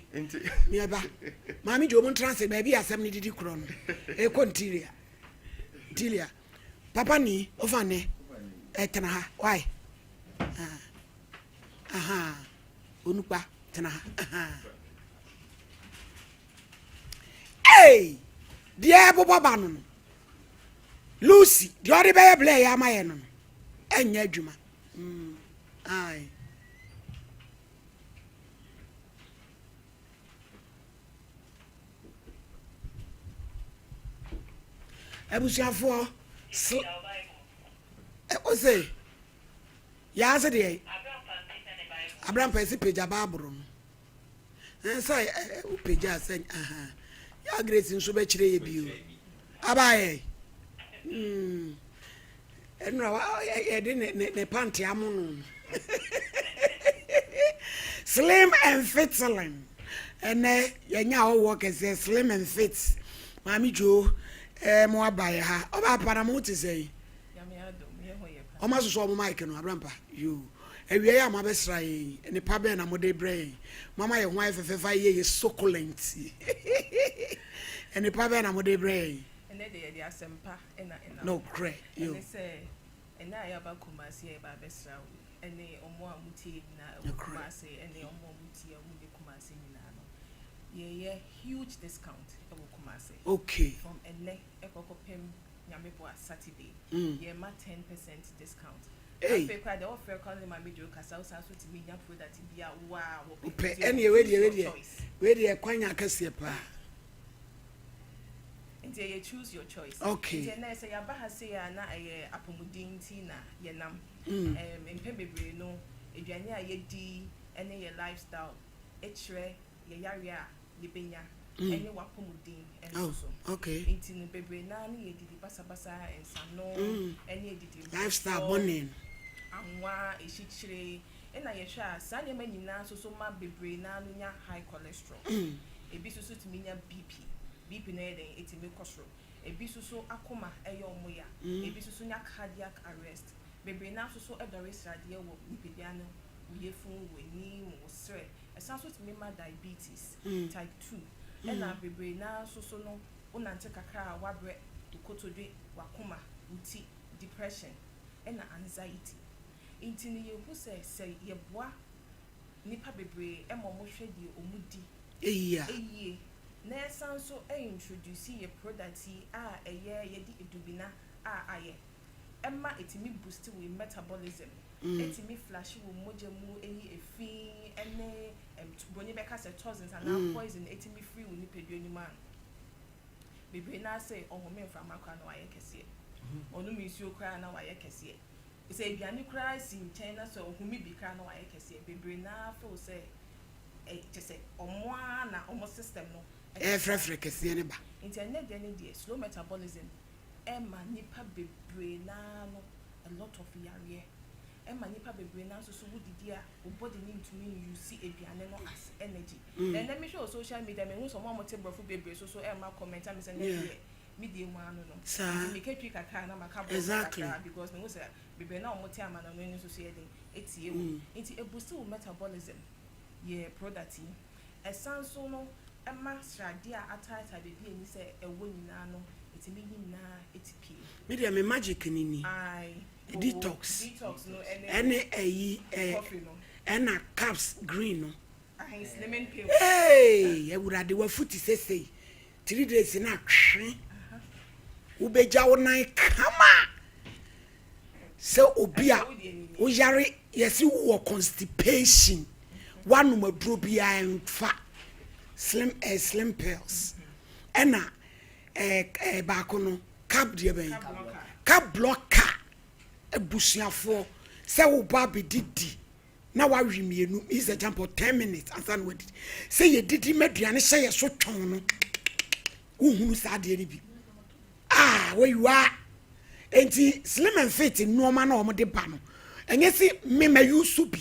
me aba mami jo mo translate baby asem ni didi kro no tilia papa ni ofane tena ha why onupa tena ha hey dia bobo ba no Lucy the ori be play ya maye no enya adwuma ai abusiafo o say ya se de Abraham pesi peja babro say o peja say ya grace nso be kire ye bio abaye ne panty amono slim and fit slim and yenya o work as slim and fit mami jo mo abaye ha oba para mo ti say o ma so mo mic no abrampa you ewie ya ma be srai ne pa be na mo de brain mama ye ho afefefa ye succulent and ne pa be na mo de brain
the asempa
no cray you
say and I have a kumasi ba besra and omo amuti na kumasi and omo amuti amude kumasi ni na no ye huge discount e wo kumasi
okay
from ene ekokopem nyamebo Saturday ye ma 10% discount
hey
pe the offer calling my major kasa so to me nya product bia wow
pe ene we dey kwanya kase pa
nti you choose your choice
okay
nti na say ya ba ha say na apomudin ti na ye nam empem bebre no aduane a ye di ene ye lifestyle echre ye yare a ye benya ene wapomudin enso so
okay
nti no bebre na na ye didi basa ensa no ene ye didi
lifestyle morning
anwa echichire ena ye hwa sa ne manyina so so ma bebre na no nya high cholesterol ebi so so timi nya BP na yeden etime kosro ebi so akoma eyo omoya ebi so nya cardiac arrest bebre na so edore srade wo nipedia no uyefun weni wo sre esa so timi ma diabetes type 2 ena bebre na so no unante kakra wabre ukotodwe wakoma uti depression ena anxiety intini ye hu se ye boa nipa bebre emomo hwede omudi
eya
na sanso introduce ye product ye di edubina aye emma etimi boost we metabolism etimi flash wo moja mu eyi efi ene boni beka se toxins and poison etimi free wo nipadua ni man bebre na say ohome mfra makwa na waye kese onu mi isi okra na waye kese say aduane kra si nchen na so ohumi bi kra na waye kese bebre na feel say just say omo na omo system no
frefre kese ne ba
internet de slow metabolism emma nipa bebre na no a lot of yare emma nipa bebre na so wudidi a body need to mean you see aduane no as energy then let me show social media me so mo te brofo bebre so emma comment am say media mu anu no me ketwi kakra na maka
exactly
because me say bebre na omo te amana no so so yeden etie wo nti e boost metabolism ye product esanso no emma strade a atata bebi eni say ewo nyina no etimi nyina etipi
media me magic nini detox
no
ene ayi ena caps green no
lemon pill
hey ewurade wa futi sesei 3 days na twe ubeja wonai kama se obia o yare yesi wo constipation one maduro bia enfa slim pills ena ba kono cap de ben cap blocker ebusuafo se wo ba be didi na wa wimienu is a jump of 10 minutes and then with say ye didi meduane say ye so twon no uhunu sa de ni bi where you are enti slim and fit normal na omo de ba no enye si me ma yusu bi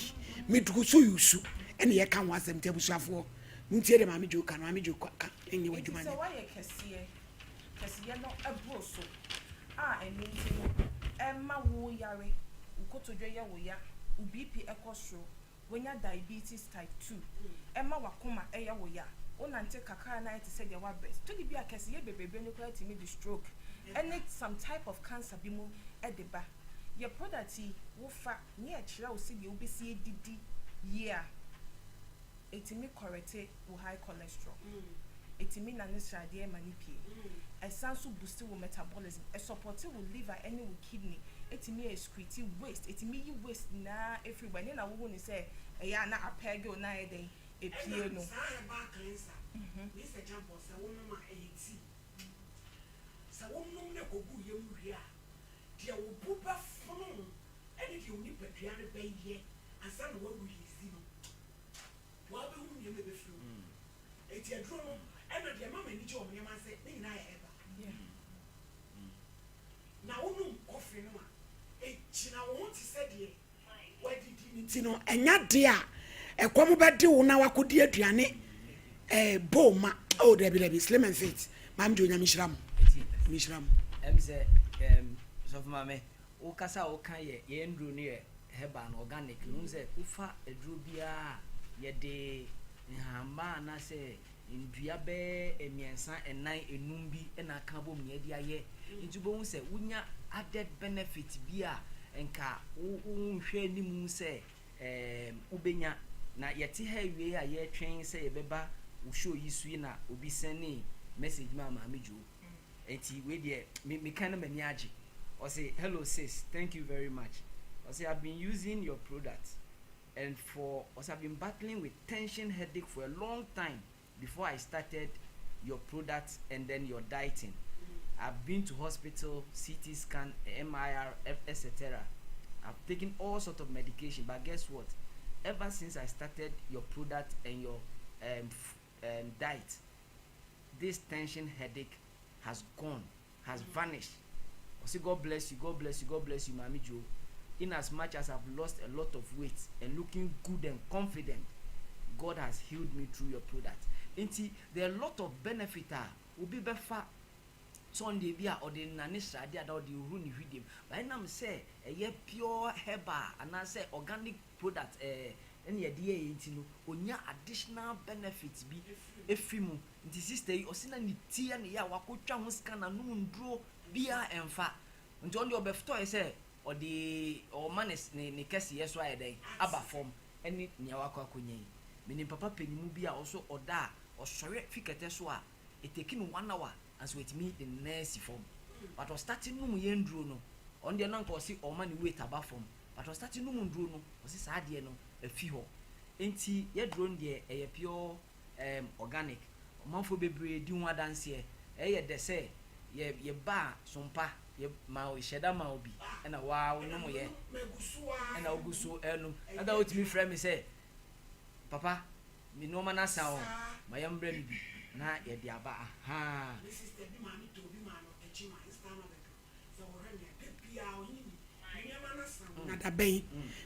me dugu so yusu ene ye kan wasem te busuafo ntie de ma me joka na me joka enye wadwuma
so why kesiye no ebro so eni nti no emma wo yare ukotodwe ye wo ya BP ekosro wenya diabetes type 2 emma wakoma eye wo ya onante kakara na ite said your best to be akese ye bebebe no kwati me the stroke and some type of cancer bi mu edeba your product wo fa ne e kira wo se bi obesi edidi year etimi correct wo high cholesterol etimi na ne strade e manipie esanso boost wo metabolism e support wo liver any wo kidney etimi excrete waste etimi yi waste na everywhere na wo ni say ya na apego na eden epie no
this example say wo no ma 80 sa wo no ne kogu ye nwia dia wo buba funu ene di oni paduane be ye asa na wo release no wa be hu ye me be fru eti adro no ene dia mama ni je o me ma say ni na ya eba na wo no coffee no echina wo ti say de wa didi ni ti no enya de a ekomu be de wo na wakodi aduane boma oh debi slim and fit mam jo nyam hyiram
say so for mama o kasa o kan ye ndru ne ye herbal organic no say ufa edru bia ye de nhamba na say ndua be emiensa enan enum bi na aka bom ye dia ye ntubo hu say unya added benefit bia enka unhwe nimu say ubenya na yeti ha wie a ye twen say ye beba wo show yi sui na obi send message mama meju enti we de me kind of mani age or say hello sis, thank you very much. I say I've been using your product and for us I've been battling with tension headache for a long time before I started your product and then your dieting. I've been to hospital, CT scan, MIR, etc. I've taken all sorts of medication, but guess what? Ever since I started your product and your diet, this tension headache has gone, has vanished. I say God bless you, God bless you, God bless you, Mami Jo. In as much as I've lost a lot of weight and looking good and confident, God has healed me through your product. There are a lot of benefits. Ubi befa Sunday bia or the nanisha dia or the runi video. But I say a pure herbal and I say organic product any idea intino onya additional benefits bi efimu nti sister yi osina ni tia ne ya wakotwa ho scan na no ndro bia emfa nti on the obefto e say or the or manes ne kese yeso ayedai aba form any nya wakwa konyen meni papa penimu bia also oda osore fikete so a it taking 1 hour as with me the next form but was starting no ye ndro no on the nan ko si o man wait aba form but was starting no ndro no was saa de no afi ho enti ye drone de eye pure organic manfo bebre di ho adanse eye de say ye ba sompa ye ma o sheda ma obi na wa no mo ye na oguso enu ada otimi frɛ me say papa mi no ma na sa o ma yam bra mi bi na ye de aba ha
sister bi ma mi to bi ma no echi ma ista na bedo so wo re me pia o yin ni ma na sa na da ben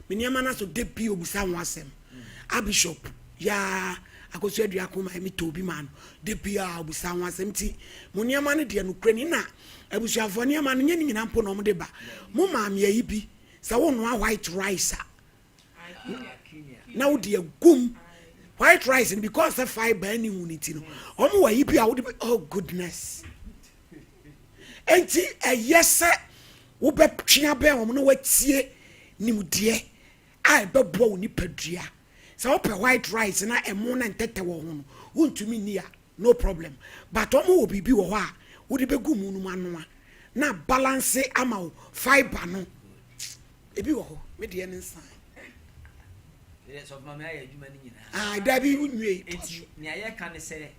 me ni ma na so de pi obusa ho asem a bishop ya akoso adua koma mi to bi ma no de pia obusa ho asem ti mo ni ma no de no kra ni na abusuafo ni ma no nye ni nyina mpo no mo de ba mo ma me ayi bi sa wo no white rice na wo de agum white rice because the fiber any unity no omo wa yibi a wo de oh goodness enti eyese wo be twia be omo no watie nimde a be bo wo ni padua so wo pe white rice na emo na ntete wo ho no wontumi ni a no problem but omo wo bibi wo ho a wo de be gu mu no manoa na balance ama wo fiber no ebi wo ho me de en nsan
so mama ya adwuma ni nyina
da bi nwe
enti ne aye kan se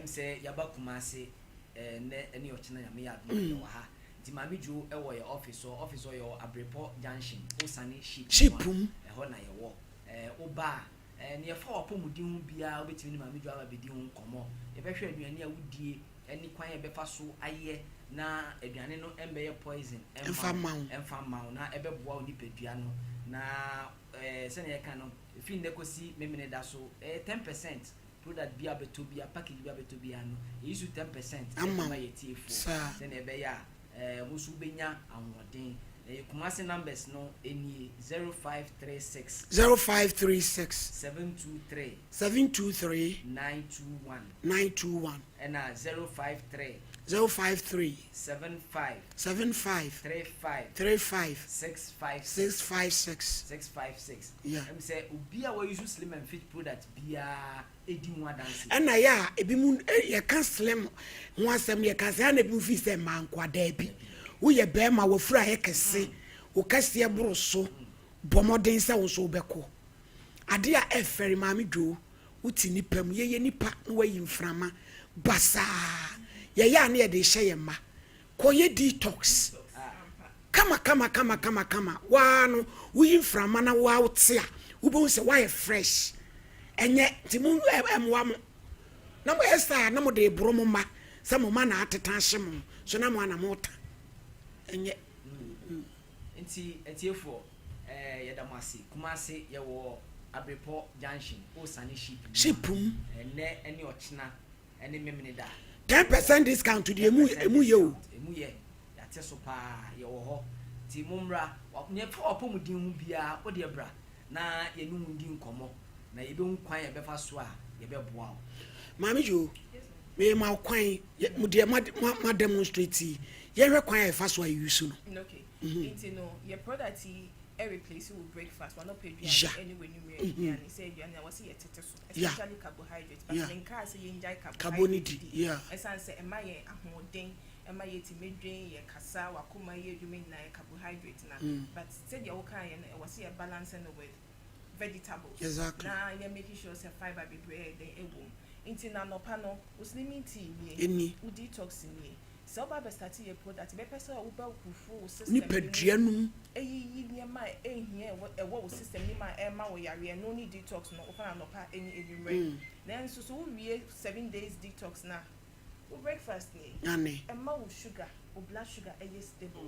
say yaba kumase ne eni ochina ya me ya do wa ha ti mami ju e wo ye office o yo abrepo junction osane shipum e ho na ye wo oba ne ye fa opomudin hu bia obetimi ni mami ju aba bedi hu komo ye be hwe aduane a wudie eni kwan ye be fa so aye na aduane no embe ye poison emfa maw na ebe boa oni pedua no na sene ye kan no fi nekosi memene da so 10% product bia betobia package bia betobia no yisu 10% ma ye tiefo sene be ya musu benya anwoden kumase numbers no eni 0536 723 921 and 053 75 35 656
yeah
say obi a we use slim and fit product bia edi ho adanse
and na ya ebi mu ye kan slim ho asem ye kan say na ebi mu fi say man kwada bi wo ye be ma wo fura ye kese wo kase ye bro so bomoden say wo so beko ade a eferi ma me dwo wuti nipa mu ye nipa no wayi mframa basa ye ya na ye de hye ye ma ko ye detox kama wa no wuyi mframa na wa wote a wo bo se wa ye fresh enye ti mu emwa mo na mo esta na mo de bro mo ma se mo ma na ateta hye mo so na mo ana mo ta enye
enti etiefo ye da masi kumase ye wo abrepo junction osane shipum ne eni ochina eni memene da
10% discount to the emu ye
yate so pa ye wo ho ti mumra ne fa opomudin hu bia wo de bra na ye nu ndin komo na ye be nkwan ye be fa so a ye be boa
mami jo me ma kwan mu de ma demonstrate ye hwe kwan ye fa so a use no
okay into no your product replace with breakfast one not pay anyway you say you and was here especially carbohydrates but in case you enjoy carbohydrates
yeah
as I say am I ahoden am I to make drain your kasa wakuma ye you mean like carbohydrates na but said your kind and was here balancing with vegetables
exactly
now you're making sure say fiber be bread then it won't into na no pano uslimin tea
any
detox ni so ba be start your product be person wo ba kufu system
ni peduanum
eyi ni ma ehie e wo system ni ma e ma wo yare no need detox no ofa no pa eni edwumre then so wo wie 7 days detox na wo breakfast ni
ane
e ma wo sugar wo blood sugar e stable wo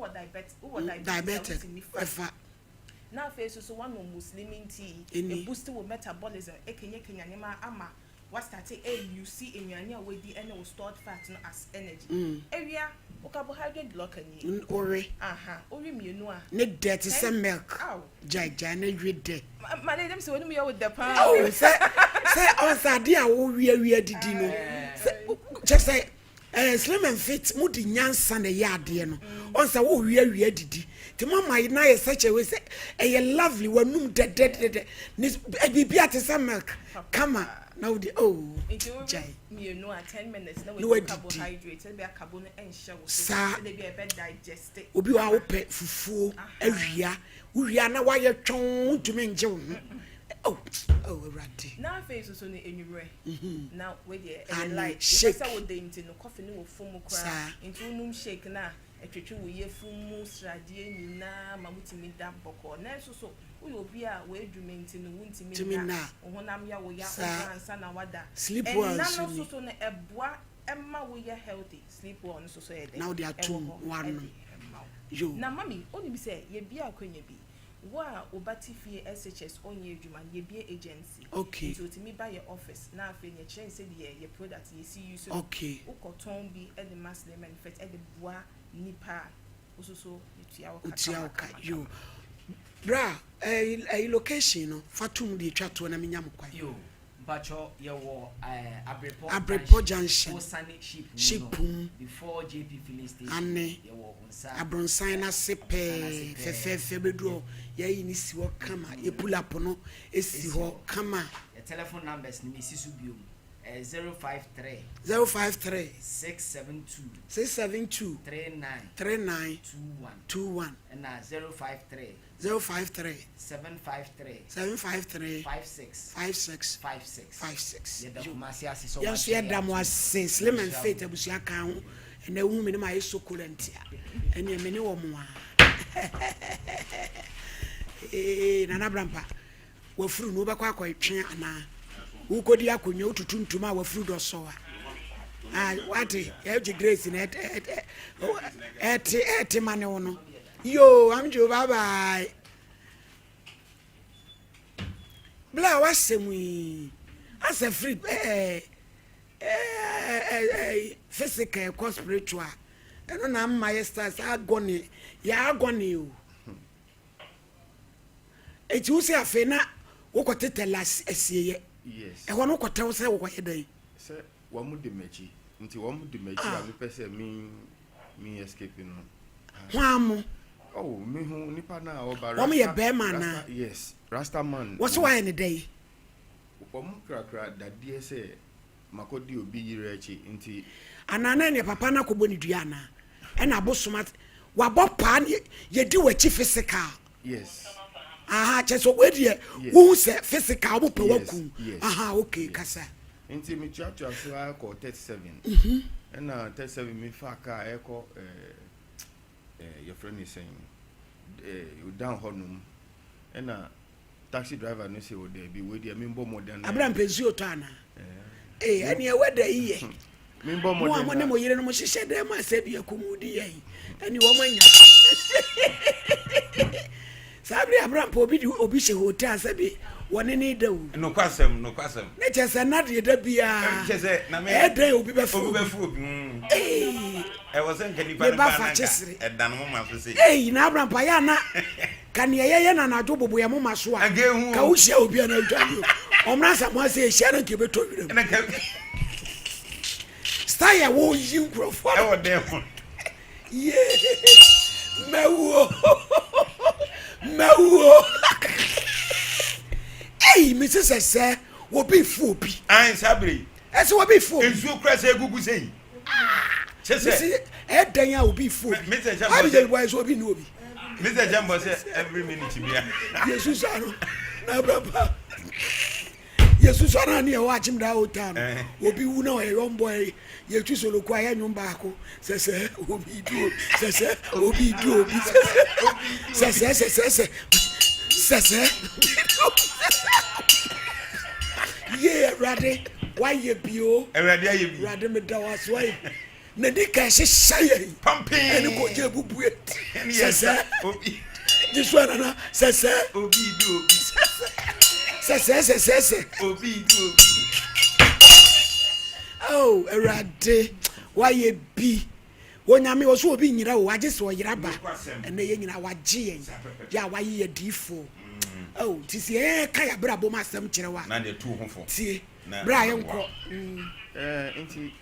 diabetes wo diabetic
efa
na face so one muslimin tea e boost wo metabolism e kenya ni ma ama what started you see in your way the and stored fat no as energy area carbohydrate block ani
ore
ore mienu a
ne dirty some milk jaja na wede
ma dem say wonu me with the pan
say on sade a wo wi didi no just say slim and fit mu di nyansa na ya ade no on sa wo wie didi ti mama na ye such a way say e lovely wanum de ni bibia te say milk kama now the jai
me no 10 minutes na we carbohydrates be carbo no enhye wo so dey be digest
obi wa wo pe fufuo awia na wa ye twon ntumi nje wo already
na face so no enwure na we dey like say wo dey into no coffee no wo foam kra into num shake na etwetwe wo ye fumu sradie nyina mamutimi da boko na so we obi a we adwumenti no wuntimi na honam ya wo ya ansa na wada
sleep well
na no so no eboa emma wo ye healthy sleep well no so ye dey
now they are two one yo
na mami oni bi say ye bia akwanya bi wa obati fie SHS onye adwuma ye bia agency
okay
so timi buy your office na afi nye chen say ye product ye see you so
okay
ukoton bi e the mass manufacture e the boa nipa osuso
utia ka yo bra location no fatum di twato na menyam kwa
yo bacho ye wo
Abrepo junction shipum
before JP filling station
ane
ye wo
abronsan na sepe fefe bedu ye ni si wo kama ye pull up no esi ho kama
the telephone numbers ni misisu biom 053
672 39 21
and 053
753 56 yes ya damo ase slim and fit abusia kan ho na hu me ma yeso kulentia ene me ne wo mo nana brampa wo furu no be kwa kwatwe ana ukodi akonyo ututuntum a wa furu do so wati ya grace na eti mane wono yo amjo bye bye bla wasemi as a free physical spiritual eno na mma stars agone o eti usi afe na wokotetela asieye
yes
e wono kotew se wo yedai
se wa mu de mechi nti wa mu de mechi a me pese mi escape no
hwamu
oh me hu nipa na oba
wo me ye be man na
yes rasta man
wo so wa ne dai
wo mu krakra dadie se makodi obi yire echi nti
anana ne papa na kobo ni dua na e na bosoma wa bopa ye di wachi physical
yes
aha cheso wedie wo se physical bo pe waku aha okay kasa
nti mi chacha so a ko 37 na 37 mi fa ka e ko your friend is saying you down honum na taxi driver no say o dey bi we dey mi mbo modern
abram pezio to ana ani e weda iye
mi mbo modern
mo ne mo yire no mo hihye dem asabi akumudi yan ani wo manya sabri abram po obi she hotel asabi woni ni dawu
no kwasem
ne chese na de da bia
chese na me
e obi be fu
e was en kanipa na ba na e dan mo ma so say
na abram pa ya na kan ye na na jo bobo ya mo maso a ka wo hia obi na dwa omra sa mo say hia na ke beto wirem
na ka
stay ya wo yi nkrofo
e wo dem
ye mewo Mrs. Say will be fupi
an sabri
as will be full
enzu kra say gugu say
chese e dan ya will be full
Mr.
Jambo how the boys will be no be
Mr. Jambo say every minute bia
Jesus aro na baba Jesus aro na e watch him da hotel obi wu na e young boy ye tu solo kwa ya nyum baako sese obi du sese yeah ready why you bio ready me da was why na di ka hye
pumping
ene ko je bubue
sese obi
this one na sese
obi du obi
sese
obi du obi
oh ready why you be wonyame wo so obi nyira wo agye so yira ba ene ye nyina wagye yen ya why ye difo oh tisi ka ya bra bo masem kire wa
na de tu hofo
tie bra ye nko
nti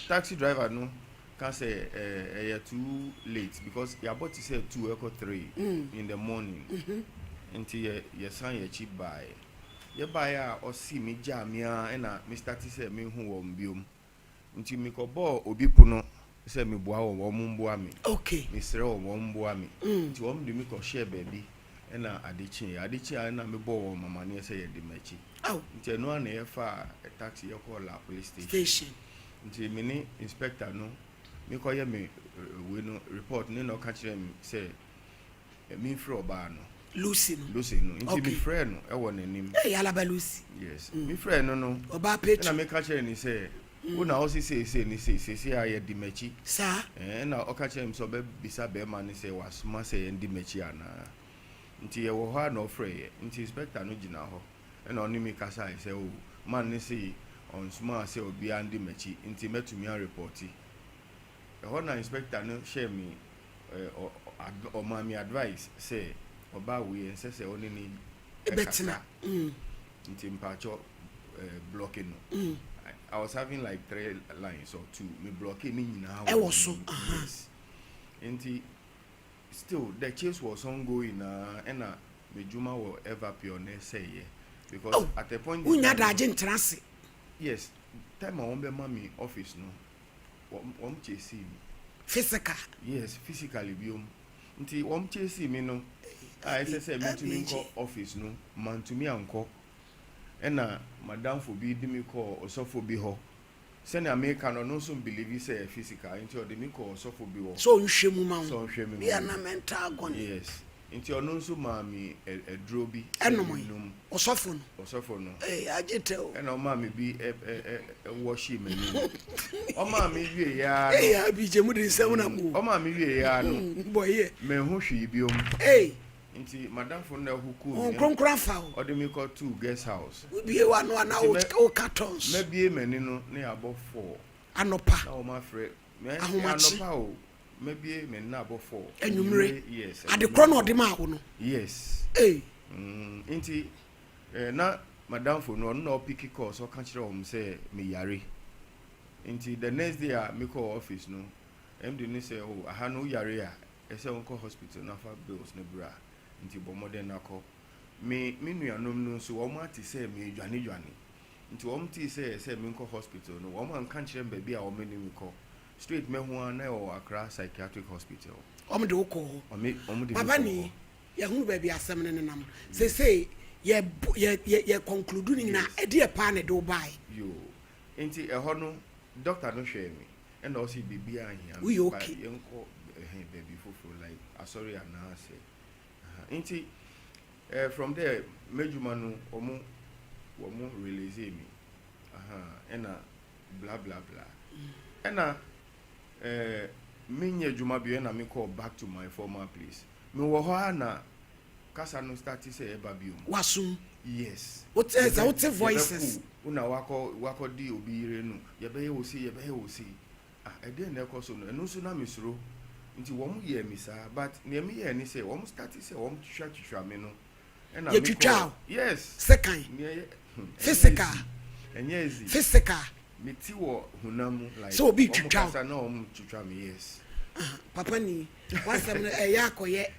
taxi driver no can say too late because your body say 2 or 3 in the morning until your son your cheap buy. You buy or see me jamia and me start to say me who won't be until me ko bo obi puno say me boa o mumboa me.
Okay.
Me sere o mumboa me. Until om do me ko share baby and adichi na me bo mama ne say ye de machi.
Oh.
Until no na e fa a taxi you call la police station. Until me inspector no me ko ye me we no report ne no catch them say me fro ba no
Lucy
no into me friend no e won nanim
eh alaba Lucy
yes me friend no
oba page
na me catch ni say una o say ni say aye di machi
sir
na o catch him so be bisa be man ni say wasuma say ndi machi ana nti ye wo ha na ofre nti inspector no gina ho na oni me kasa say o man ni say on small say obi ndi machi nti metumi a report e ho na inspector no share me o mami advice say oba we and say only ni
betina
nti mpacho blocking no I was having like 3 lines or 2 me blocking ni nyina
I was so
nti still the chase was ongoing and me juma will ever pioneer say because at the point
unya da agent
yes time I won't be mommy office no chase me
physical
yes physically biom nti chase me no I say me to me call office no man to me anko ena madam for be di me call osofo bi ho send America no so believe say physical nti o de me call osofo bi ho
so nhwemu ma
so nhwemu
be na mental agony
yes nti ono so mami edro bi
enom osofo no agete o
ena o mami bi wash him ni o mami wie ya
no abi je mu de nsem na mu
o mami wie ya no
boy
me hu hwi bi om nti madam for na huku
ni konkran fa
o de me call 2 guest house
bie wa no na o cartons
me bie mani no na abo 4
anopa
na o ma frɛ anopa o me bie me na abo 4
enyumre
yes
ade kro na ode ma ho no
yes nti na madam for no na pick call so kan kire o say me yare nti the next day me call office no MD ni say oh aha no yare a e say on call hospital na fa bills na bra nti bo modern akọ me nuanom no so wo ma ti say me dwane nti wo mti say me nko hospital no wo ma nka kire mba a wo me ni ko straight me ho na o Accra psychiatric hospital
de wo
de
baba ni ya hu ba bi asem ne nam say ye conclude ni na e de pa ne do bai
yo nti e ho no doctor no hwe me and also bibi ahia
we okay
yenko baby fofo like sorry and now say nti from there mejuma no omo release me and blah blah blah and me juma bi na me call back to my former place me wo ho na kasa no start say eba bi o
wasum
yes
what voices
una wako di obi ire no ye be wo si e dey na ekoso no enu so na misro nti wo mu ye mi sa but ne me ye ni say wo mu start say wo mu twatwa me no and
ye twitwa
yes
second physical
enyezi
physical
me ti wo hunamu like
so obi twitwa
kasa na wo mu twitwa me yes
papa ni wasam ya akoye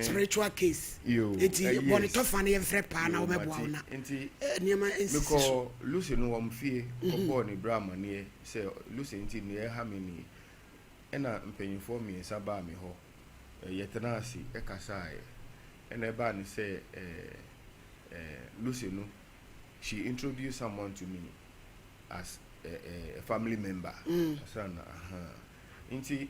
spiritual case eti bonito fa na ye frɛ pa na wo meboa na
enti
niema
because Lucy no wo mfie ko born Ibrahim ne say Lucy enti ne ha me ni ena mpanyinfo mi saba me ho yetena asi ekasa ena ba ni say Lucy no she introduced someone to me as a family member sana enti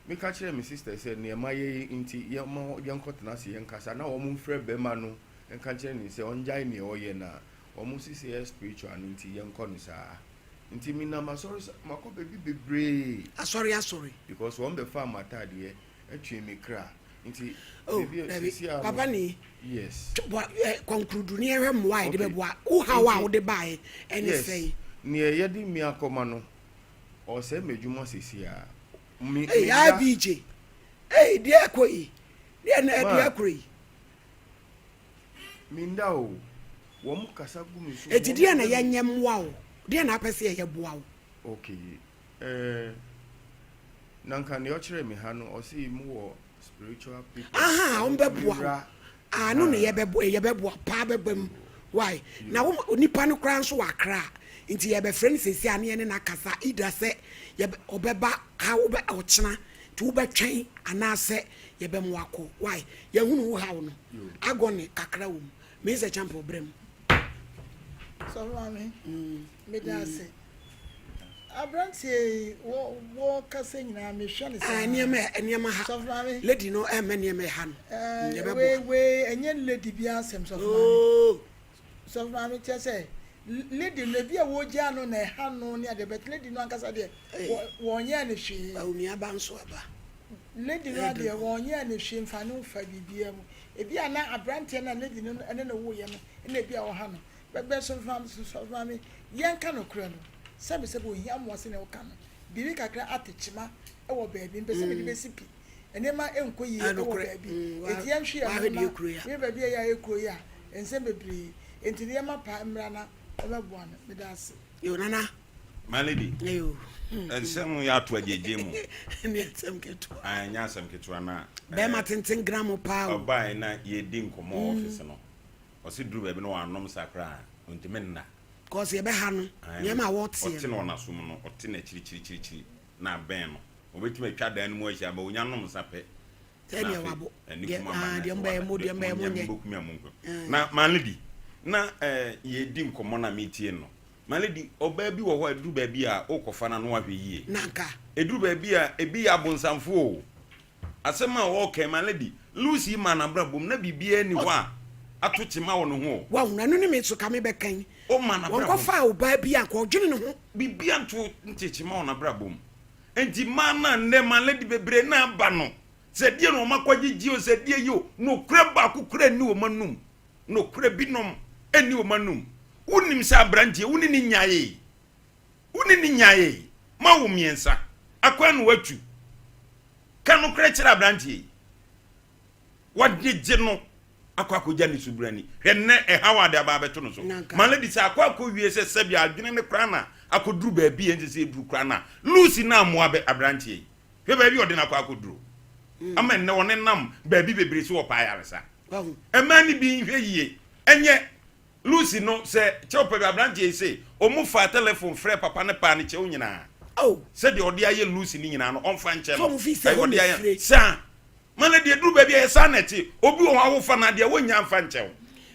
me catch my sister said near my inti young cotton as young cassa now almost free bema no and catch any say on jine or yena almost say spiritual and inti young conisa inti me na sorry mako baby brave
sorry
because one the farm atad here a tree me cry inti
papa ni
yes
conclude near him why the boy who how they buy and say
near yedi me akoma no or say mejuma sisia
hey abj hey dia koi dia na dia koi
minda o wo mu kasa gu mi so
eti dia na yanyem wa o dia na apese ye boa o
okay nanka ne ochire me ha no osi mu wo spiritual people
aha ombeboa anu ne yebeboa pa bebam why na nipa no kran so wakra nti yebe friend sesi ane ne nakasa ida se yebe obeba ha obe ochena ti wobetwen anase yebe mwako why ye hunu ha wo no agone kakra wo me is a champion brem
so mami me da se abrantie wo kase nyina me hwe ne sa
eniema ha
so mami
lady no eniema ha no
we enye lady bi asem so mami so mami chese lady no bia wo gya no na ha no ne ade bet lady no ankasa de wo nya ne hwe
awumi aba nso aba
lady no ade wo nya ne hwe mfa no fa bibia mu ebi ana abrantie na lady no ene na wo ye no ene bia wo ha no bebe so mami yenka no kura no sebe ohia mo se ne woka no bibi kakra atechima e wo baabi mpese me be sipi enema enko yi e wo baabi eti enhwe ya me baabi ya ekuro ya ense bebre enti ne ma pa mra na ebeboa no me da ase
yo nana
my lady
yo
ensem ya to ajeje mu
ne ensem keto
anya asem keto na
be ma tenten gram pa
obai na ye di nkomo office no osi duru baabi no wanom sakra ontimenna
cause ye be ha no ye ma what ye
ote no na som no ote na chiri na ben no obetuma twa dan mu ahia ba onyanom sape
tell you wabo de mba mo nye
na manledi na ye di nkomo na metie no manledi oba bi wo ho aduru baabi a okofa na no ahwe yie
nanka
eduru baabi a ebi ya bonsamfo o asema wo ke manledi lucy manabra bom na bibia ni ho a atochima wo no ho
wa huna no ne me so ka me be kan
o manabra
won ko fa oba bi a ko dwene ne ho
bibia nto ntechima wo na bra bom enti mana ne manledi bebre na ba no se die no makwagyegi o se die yo no kura ba ku kura ni wo manum no kura binom eni wo manum unim sa brantie uni ni nyaye ma wo miensa akwa no watu kanu kura kira brantie wadje no akwa ko jani subrani henne hawa de aba beto no so manledi sa akwa ko wie se sabi adwene ne kura na akoduru ba bi ense se duru kura na lucy na amoa be abrantie hwe ba bi ode na akwa koduru ama ne wone nam ba bi bebre se wo pa yaresa emani bi hwe yie enye lucy no se chope abrantie se o mu fa telephone frɛ papa ne pa ne che onyina
oh
se de ode aye lucy ni nyina no onfa nche no
ode
aye sa mana de duru ba bi aye sanete obi wo awofa na de wonya mfa nche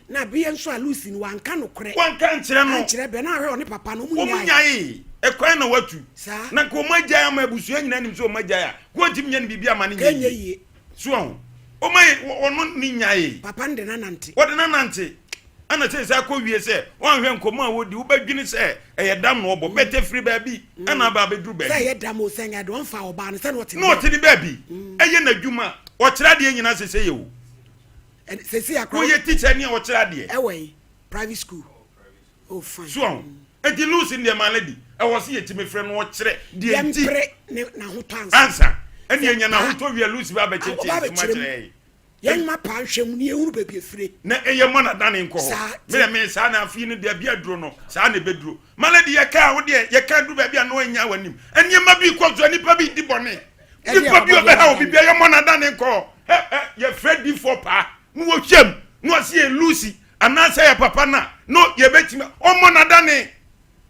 na bi enso a lucy ni wanka no kore
wanka nkyere no
nkyere be na hwe oni papa no
mu nyai ekwan na watu na ko magya ama abusu nyina nim so magya ya ko tim nya ne bibia ma ne
nyai
so o mai ono ni nyai
papa nde na nante
wode na nante ana se ko wie se wan hwe nkomo a wodi wo badwini se eye dam no obo bete free baby ana ba bedru baby
se ye dam o senya do mfa oba no se no ti
ni baby eye na dwuma o kira de nyina se yewo
se se akro
wo ye teacher ni o kira de
ewe private school oh fine
so enti lucy ndi malady e wo se ye timi frɛ no o kire de enti
na ho
ansa eni enya na ho to wie lucy ba becheche ma kire
yen ma pa hwem ni ehuru bebie fire
na eye mo na dane nko me sa na afi ni de bia duro no sa na beduro malady ye ka wo de ye ka duro ba bia no enya wanim eni ma bi ko zo nipa bi di bone nipa bi obe ha obi bia ye mo na dane nko ye fredi for pa no wo hwem no se lucy anasa ye papa na no ye betima o mo na dane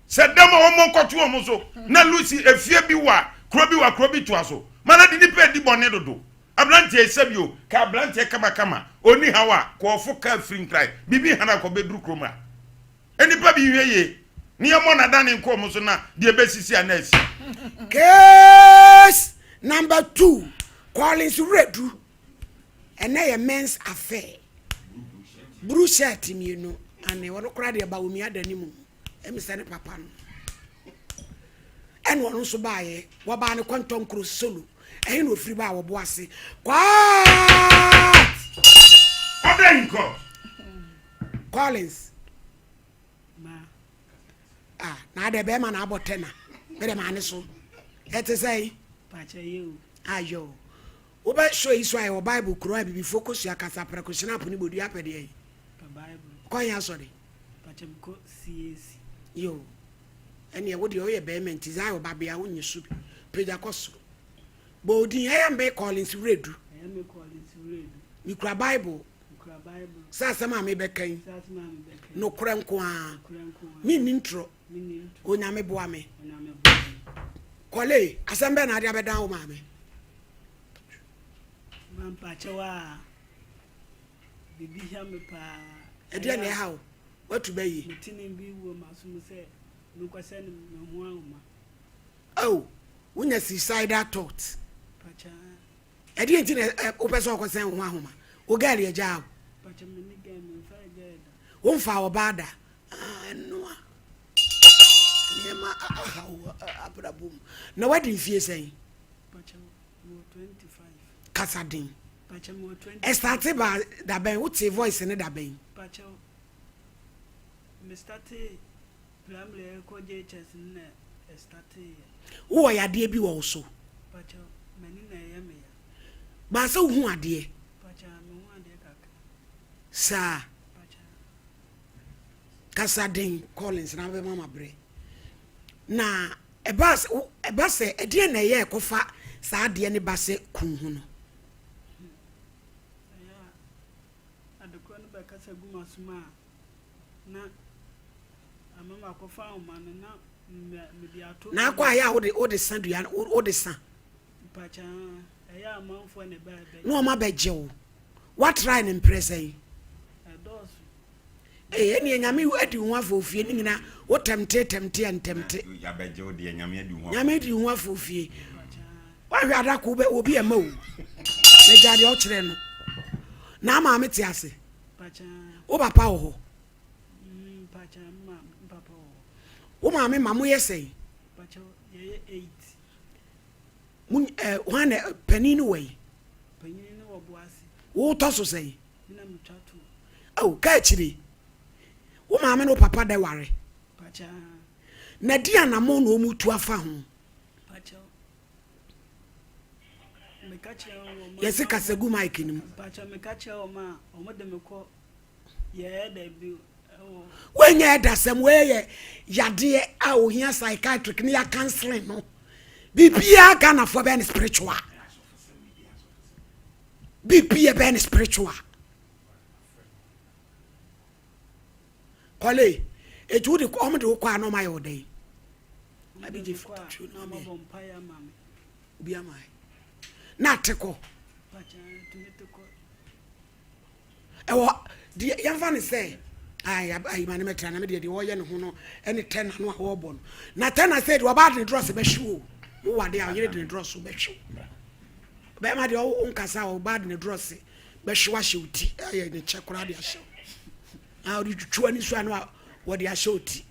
se demo o mo nkoto o mo so na lucy efie bi wa kro bi to aso malady nipa di bone dodo abrantie sabio ka abrantie kama oni hawa ko foka free cry bibi hana ko bedru kroma enipa bi wieye ni amo na dane nko mo so na de besisi anasi
case number 2 Collins Redu ene ye men's affair bruchet mi no ane wono kra de ba omi adani mu emisa ne papa no ene wono so baaye wo ba ne kwantom kro solo ehin no free ba wo bo ase kwa
odenko
Collins na de be ma na abotena be de ma ne so ete say
pa che you
ayo wo ba show iso ayo bible kro a bibi focus ya kasa prekosi na poni bodu apede yi
bible
ko ya sorry
pa che ko CAC
yo ene wo de o ye be menti za wo ba bia wo nyesu peja koso Bodi I be Collins redu.
I am Collins redu.
Me cry Bible. Sa sama me bekan. No krenko a. Me nintro. Onyame boa me. Kole, asembe na dia bedan wo ma me.
Man pachawa. Bibi hia me pa.
E dia na ha wo. Watu bayi.
Mutini bi wo masum se no kwase no ho ahoma.
Oh, unya suicidal thoughts.
Pacha.
E dia nti na opeso okosen ho ahoma. O gari eja wo.
Pacha me ni game me fa gada.
Wo mfa wo bada. No. Yema abrabum. Na wedding fie sen.
Pacha mo 25.
Kasadin.
Pacha mo 20.
E start ba da ben wo te voice ne da ben.
Pacha me starte primary ko JHS na starte.
Wo ya de bi wo so.
Pacha mani na ya me ya.
Ba sa hu ade.
Pacha me hu ade kaka.
Sa
Pacha.
Kasadin Collins na be mama bre. Na ebase edie na ye kofa sa ade ne base kun hu no.
Ya adekro no be kasa guma suma na amama kofa o man na me dia to.
Na kwa ya wo de san dua wo de san.
Pacha eya amanfo ne ba be.
No ma beje wo. What try in present? Eni nyame adi hu afofie ni nyina wo temte
ya beje wo de nyame adi hu
nyame adi hu afofie wa hwe ada ko be obi ema o na jade o kire no na ma me ti ase
Pacha
wo papa wo ho
Pacha ma papa
wo ma me mamu yesei
Pacha ye 8
mun wane panini we
panini wo boase
wo to so sei
na mtatu
oh ka chiri wo ma me no papa da ware
Pacha
na dia na mo no mutu afa ho
Pacha me kache o
yesi kasegu mic ni
Pacha me kache o ma o mo de me ko ye da bi
wenya da sem we yade a ohia psychiatric ni ya counseling no bibia kana for ben spiritual bibia ben spiritual Kole eju de ko de ko ano my odai abi je futu no me
bompaya mame
obi amai na teko
Pacha tumeteko
ewo di yamfa ne say ai mane metra na me de wo ye ne ho no ene 10 no a wo bo no na 10 said wo ba de dross be hwe wo wade a yere de dross be hwe be ma de wo nkasa wo ba de dross be hwe wa hwe uti aye ne chekura de hwe a odi twua ni so anu a wo de hwe uti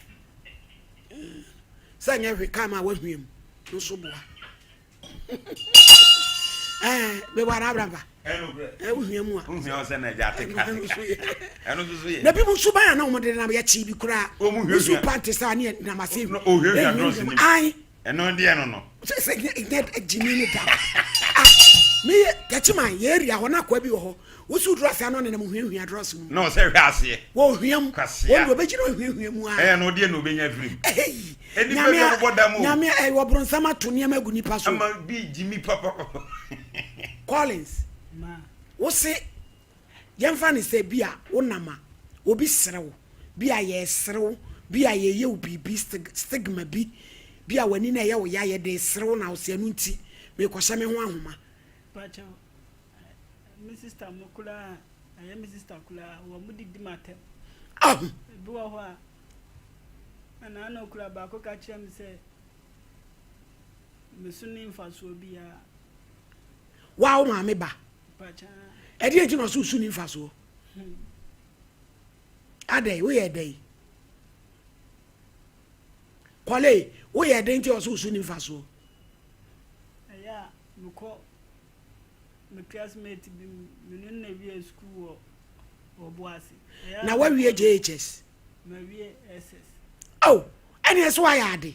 sanya hwe kama wa hwem no so boa be wara abraba hwem a
hwem se na ja teka eno so ye
na bi mu so ban na wo de na ya chi bi kura so panty sa na na mase
o hwem dross ni
ai
eno de eno no
se net jimi ni da me kachiman ye area ho na kwa bi ho wo su dross ano ne mu hwem dross mu
no se hwe ase
wo hwem wo do be giro hwem mu a
no de no be nya frim eni
nyame
be bo da mu
nyame wo bronsama to ne magu ni paso
ama bi jimi papa
Collins
ma
wo se yemfa ne se bia wo nama obi serewo bia ye serewo bia ye ye obi bi stigma bi bia wani na ye wo ya ye de serewo na wo se anu nti me ko hye me ho ahoma
Pacha my sister mukula aye my sister kula wo mudidi matem bi wo ho a ana na kula ba ko ka kire me se me suni mfaso bi ya
wa wo ma me ba
Pacha
e de enti no so suni mfaso adai wo ye dai Kole wo ye dai enti o so suni mfaso
aya muko my classmate bi me na bi school wo boase
na wa wie JHS
ma wie SS
oh ene so ya ade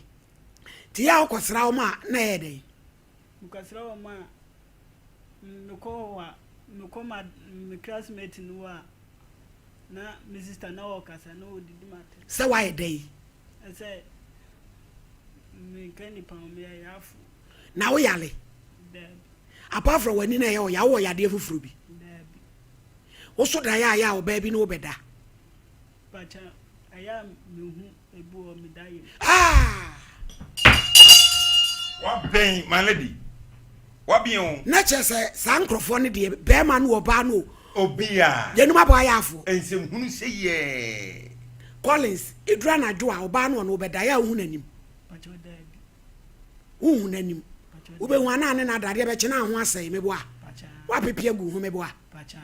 ti ya okosra wo ma na ye dai
mukasra wo ma mko ma my classmate no wa na my sister na wo kasa na wo didi mate
se wa ye dai
say me kani pa me yafu
na wo yale apart from when in a yawo yade fufuru bi wo so da ya wo ba bi no obeda
pacha aya mehu ebu o mi daye
What pain, my lady? What be on?
Nature say sankrofo ne de be ma no oba no
Obia.
Yenuma boy afo.
Ensem hunu say ye.
Collins, edura na jo a oba no no obeda ya hu nanim.
pacha daye
Hu nanim. Ube hu ana ne na dade be che na ho asai mebo a.
pacha
Wa pepia gu hu mebo a.
pacha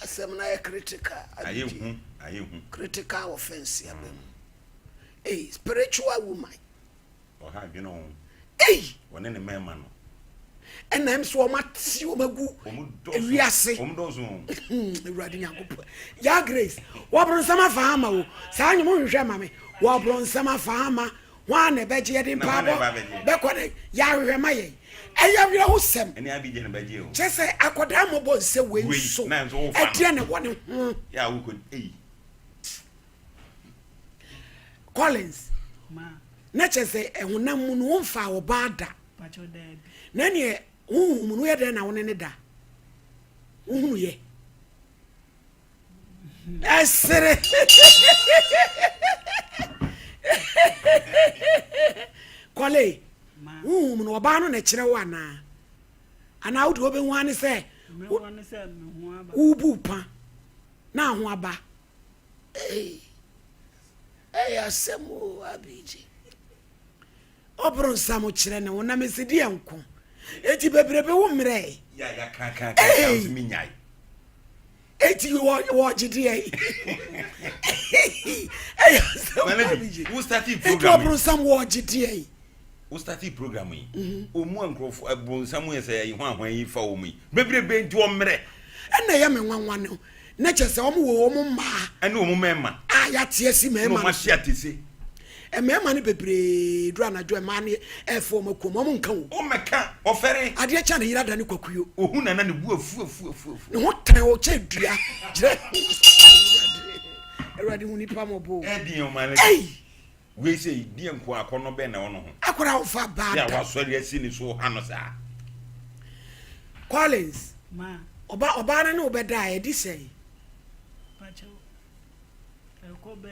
Asem na critical.
Aye hu.
Critical offense ya bem. Hey, spiritual woman.
Oh ha bi no.
Hey,
Wone ne mema no.
And I'm so much o magu. Ewiase.
Omdozo.
Ewrade nyakopo. Ya Grace, wo bron sama fahama wo. Sa anyum hwehwe ma me. Wo bron sama fahama. Wa na beje ye din pabo. Be kone ya hwehwe ma ye. Eya wi ho sem.
Eni abi je ne beje o.
Chese akoda mo bo se we so. Etia ne wone ho.
Ya wo ko
Collins.
ma
Na chese ehunam mu no mfa wo bada.
pacha daye
Na ne mu no ye de na wone ne da. Uhunu ye. Esere. Kole. No oba no na kire wo ana. Ana wo de obenhu ane se
me won say me hu aba
ubu pa na ho aba. Asemu abiji. Obron samu kire ne wona mesidi enko. Eti bebrebe wo mre.
Ya ka mi nyai.
Eti wo gidi ai.
Malady, who started
Eti
program?
obron sam wo gidi ai.
Who started programming? Omu ankrofo abron samu yesa yi ho ahwan yi fa wo mu. Bebrebe nti wo mre.
Ena ya me nwanwa no. Na chese omo wo omo ma.
Ene omu mema.
Ya tie si mema.
No ma hia tese.
Mema ne bebre dura na jo ma ne efo makom omo nka wo.
O meka ofere.
Ade cha na yira da ne kwakuyo.
Ohun na ne bu afu.
Ne ho tan o che dua. Erade hu nipa mo bo.
Edi o malady. We say die nko akono be na wono ho.
Akora wo fa ba.
Ya wa sori asi ni so ha no sa.
Collins.
ma
Oba na ne obeda e di sei.
pacha ko be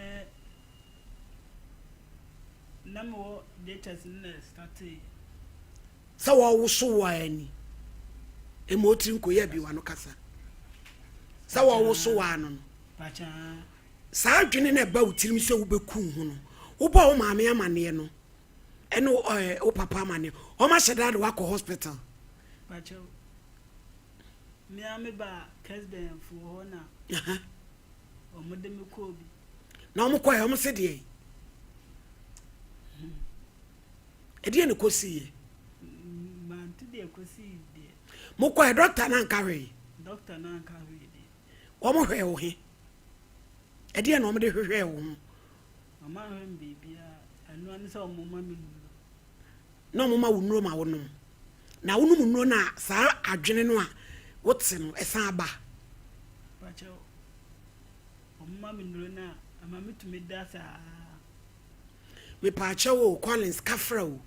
na mo data sin start
Sa wo so wa ani. Emotri nko ya bi wa no kasa. Sa wo so wa no.
pacha
Sa adwene na ba utirim se wo beku hu no. Wo ba wo maame amane no. Eno o papa amane. O ma sheda de wa ko hospital.
pacha me ame ba president fu ho na o mo de me ko bi
Na omo koy omo se de. Edi ene kosi ye.
ma nti de ko si de
Mo koy doctor na nka hwe.
doctor na nka we de
Omo hwe wo he. Edi ene omo de hwe wo ho.
mama hwem bibia anu an so mo ma mi
Na omo ma wo nuro ma wo no. Na wo num nuro na sa adwene no a wote no esan ba.
pacha o ma mi nuro na ama mi tumi da sa
Me pa che wo Collins kafra wo.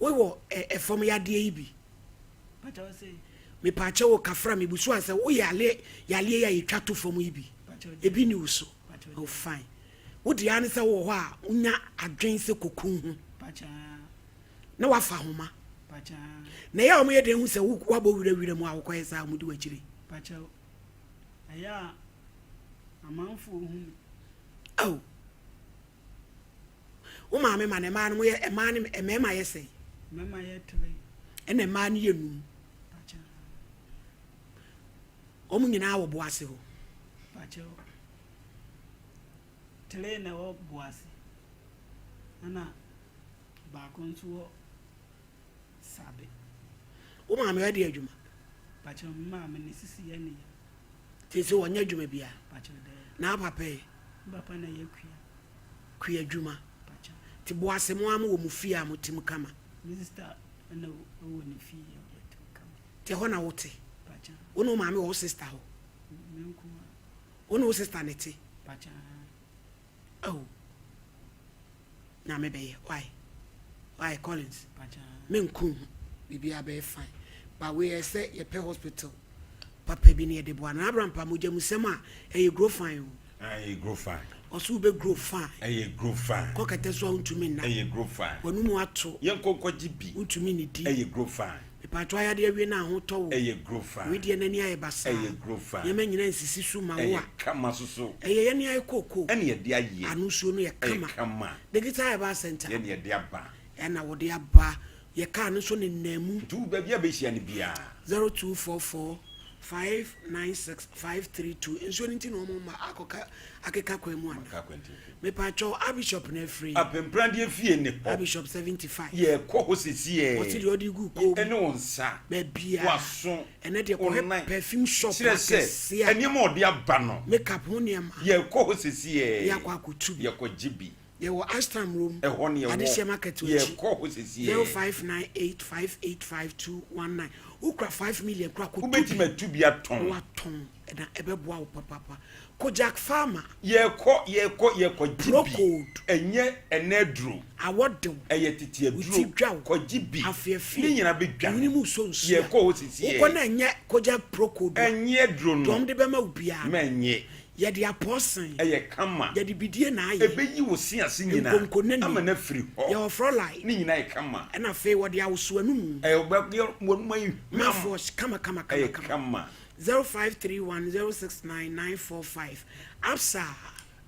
We wo efom yade yi bi.
pacha o say
Me pa che wo kafra me busu ase wo yale ya yitwa to fom yi bi.
pacha
Ebi ni uso.
pacha
Oh fine. Wo di ane se wo ho a unya adwen se kokun hu.
pacha
Na wa fa homa.
pacha
Na ya omo ye de hu se wo bo wira mu a wo koy sa mu di wachire.
pacha aya amanfo hu
Oh. Wo ma me ma ne ma no ye e ma ne e me ma ye sei.
mama ye tele
E na ma ne ye num.
pacha
Omo nyina wo bo ase ho.
pacha tele na wo boase ana ba ko nso wo sabe
Wo ma me we de adwuma.
pacha mama me ne sisi ye ne
Ti se wo nya adwuma bia.
pacha de
Na papa e
papa na ye
ku adwuma.
pacha
Ti bo ase mo am wo mu fie am tim kama.
minister na wo ne fi ye to kam
Ti ho na wote.
pacha
Wo no ma me wo sister ho.
me nko
Wo no sister ne ti.
pacha
Oh. Na me be ye. Why Collins?
pacha
Me nku. bibia be fine but we say ye pay hospital papa bi ne de bo na abram pa mo jamusem a e grow fine
I grow fine.
oso be grow fine
I grow fine.
ko kete so untumi na
I grow fine.
wonu mu ato
Yen konkoji bi.
untumi ni di
I grow fine.
ipatwa ya de awie na ho to wo
I grow fine.
we de nani aye basa
I grow fine.
ye manyina nsisi su ma wo a
Kama so.
eye ye ne aye koko
Ene ye de aye.
anu so no ye kama
Kama.
de gita aye ba center
Ye ne ye de aba.
na wo de aba ye ka no so ne namu
Tu ba bia be hia ne bia.
0244 596 532 enso nti no mo ma akoka akeka kwemu ana
Ka kwenti.
me pa cho bishop na free
Apemprande fie ne ho.
bishop 75
Ye ko ho sisi
o ti de odi gu ko
ene onsa.
be bia
Waso.
ene de ko perfume shop
se ene mo de aba no.
makeup ho ne ma
Ye ko ho sisi
ya kwa kutu
ye ko jibi.
ye wo Astram room
E ho ne ye wo.
Adesha market
Ye
ochi
ko ho sisi
0598585219 ukra 5 million kra kutu
ubeti metu bia ton.
wa ton na ebeboa wo papa Kojak farmer
Ye ko jibi.
Procode.
Enye enedru.
awodem
Eye titi edru. Ko jibi.
afefi
Ni nyina be dwan.
ni mu so nso
Ye ko ho sisi
uko na nye Kojak Procode
enye dru no.
dom de bema ubia
Menye.
ye de apostle
Eye kama.
ye de bidie na aye
Ebeyi wo siase nyina.
Nkonkonani.
Ama na firi
ye
ho.
ofro like
Ni nyina e kama.
na fe wo de awoso anum
Obe wo mai.
ma force kama
Eye kama.
0531069945 absa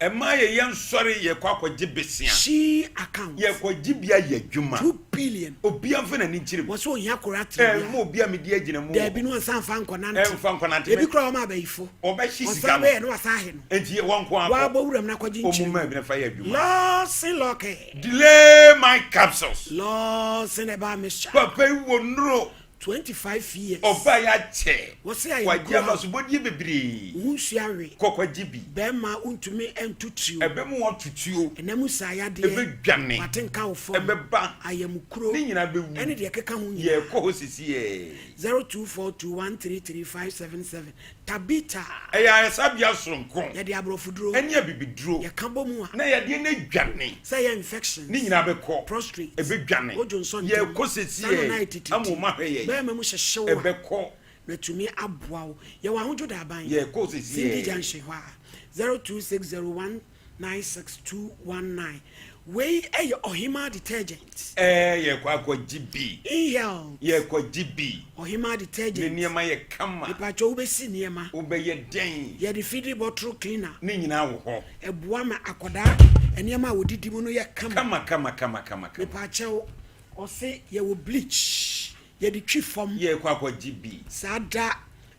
Ema ye yen sori ye kwa besia.
she account
Ye kwa jibia ye dwuma.
2 billion
Obi amfa na ni chire.
was so ya korate
Mo obi amedi agina mu.
there be no san fan konante
Mfa nkonante.
e bi kra ma bayifo
Oba shi sika
osan
no.
be no asahe no
Enti won ko
wa
akọ.
bo wuram na kwaji nchi
Omuma bi na fa ye dwuma.
loss in lock
Delay my capsules.
loss in about Mr.
Papa wo nro.
25 years
Oba ya che.
what's ya
Kwa
you
jama so bodi bebiri.
unsuare
Kokwa jibi.
bema untumi entutu
Ebe mu won tutuo.
enemu saya de
Ebe dwane.
watenka wo fo
Ebe ba.
ayamukuro
Ni nyina be wu.
ene de keka ho
Ye ko ho sisi ye.
0242133577 tabita
Eya sabia sonko.
ye de abrofuduro
Enya bibiduro.
ye kabo mu a
Na ye de na dwane.
say ye infections
Ni nyina be ko.
prostrate
Ebe dwane.
ojo nso
Ye ko sisi ye. Amoma hwe
bema mu hyehyew
Ebe ko.
na tumi aboawo ye wa hojo da ban
Ye ko sisi
Cindy
ye.
Junction hɔ a 0260196219 wei ɛyɛ ɔhema detergent
Ye kwa jibi.
inhale
Ye kwa jibi.
ɔhema
Ne
detergent
niema ye kama.
nipakyɛ wobɛsi nneɛma
Obe ye den.
yɛde feeding bottle cleaner
Ni nyina wo ho.
ɛboa ma akɔdaa nneɛma a wɔdidi mu no yɛ kama
Kama.
nipakyɛw ɔse yɛwɔ bleach yɛde twi fam
Ye kwa jibi.
saa da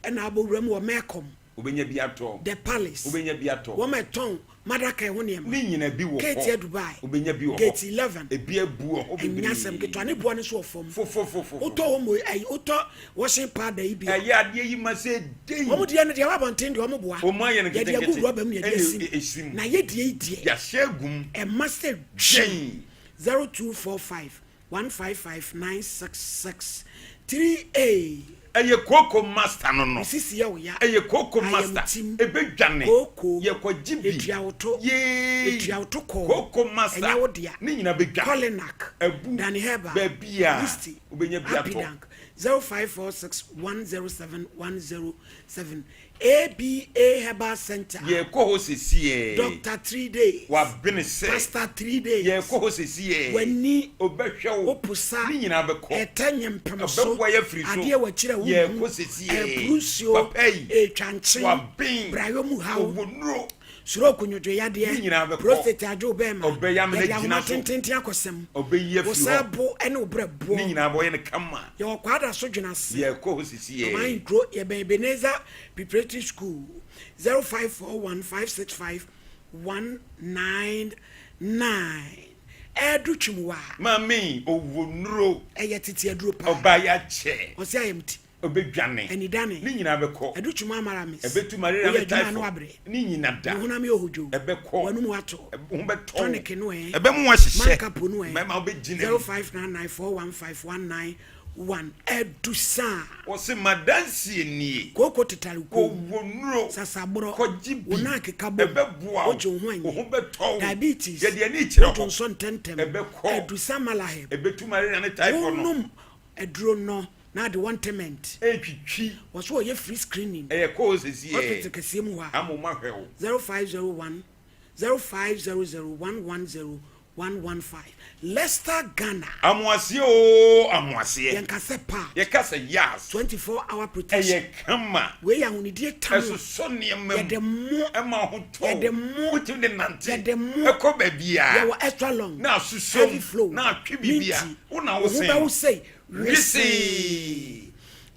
ɛna abɔwura mu wɔ mɛkɔm
Obenya bi ato.
the palace
Obenya bi ato.
wɔn ɛtɔn madaka ɛho nneɛma
Ni nyina bi wo ho.
gate yɛ Dubai
Obenya bi wo ho.
gate 11
Ebi abu ho bibiri.
ɛnyasɛm ketewa ne boɔ ne so wɔ fam
Fo.
wotɔ wɔ mo ayi wotɔ washing powder yi bi
Eye ade yi ma se den.
wɔn deɛ no deɛ wabɔnten deɛ wɔn boa
O ma ye no
yɛde agu rɔba mu yɛde
esim.
na yɛ deɛ yi deɛ
Ya shegum.
ɛma sɛ
Den.
0245 155 966 3A
Eye koko master no no.
sisi yɛ wo ya
Eye koko master.
Ayamtim.
Ebe dwane.
Koko.
Ye kwa jibi.
etuawoto
Ye.
etuawoto kɔɔ
Koko master.
ɛnyɛ wo dea
Ni nyina be dwane.
Colinac
Ebu.
Dani Herba
Baby a.
Listi
Obenya bi ato.
Apidank 0546107107 ABA Herbal Center
Ye ko ho sisi.
Dr. 3 days
Wa bene se.
Pastor 3 days
Ye ko ho sisi.
wani
Obehwe wo.
opusa
Ni nyina be ko.
ɛtɛnyɛ mpem so
Obehwe ye firi so.
adeɛ wɔkyerɛ wo
Ye
hu
ko sisi.
ɛbrusio
Papai.
ɛtwankye
Wa bin.
brayo mu haw
Obonuro.
suro konyodo
Ni
yadeɛ
nyina bɛkɔ.
prostate adwo bɛma
Ɔbɛyam na gyina so.
tententen akɔsɛm
Obeyi
wo
afiri
sa
ho.
bo ɛne wo brɛ
Ni
boɔ
nyina bo ye ne kama.
yɛwɔ kwada so dwena se
Ye ko ho sisi.
ɔman nkuro yɛbɛn Ebenezer Preparatory School 0541565199 ɛdu twumwa
Mami owonuro.
ɛyɛ tete aduro pa
Oba ya che.
ɔsɛ ayɛmti
Obedwane.
ɛnidane
Ni nyina be ko.
ɛdu twumwa amara mis
Ebetu marira
Woyɛ
me
adwuma no
typho.
abrɛ
Ni nyina da.
ne honam yɛ ohodwo
Ebe ko.
wanu mu ato
Ho beto.
tonic no ɛ
Ebe mu ahyehyɛ.
mankapo no ɛ
Mema obegyina.
0599415191 ɛdu saa
O se madansie nie.
koko tetaruko
Owonuro.
sasaboro
Kojibi.
wona keka bo
Ebe bua.
ojo ho anyi
Ho beto.
diabetes
Ye de ani kyerɛ
ojo
ho.
nso ntentem
Ebe ko.
ɛdu saa malahɛ
Ebetu marira ne typho no.
wonum edro no na the one payment
etwitwi
was wo ye free screening
causes ye
hospital kese mu ha
amoma hwewo
0501 0500 110 Leicester Ghana
amwase o amwase
yankase pa
yekasa yas
24-hour protection
kama
we ya hunidie tamu
eso sonne
ya de mu
ema ho to
ya de mu
utim de nante
ya de mu
ekoba bia
ya wa extra long
na
heavy
susom
flow
na atwi bibia una wo
wo ba say
risi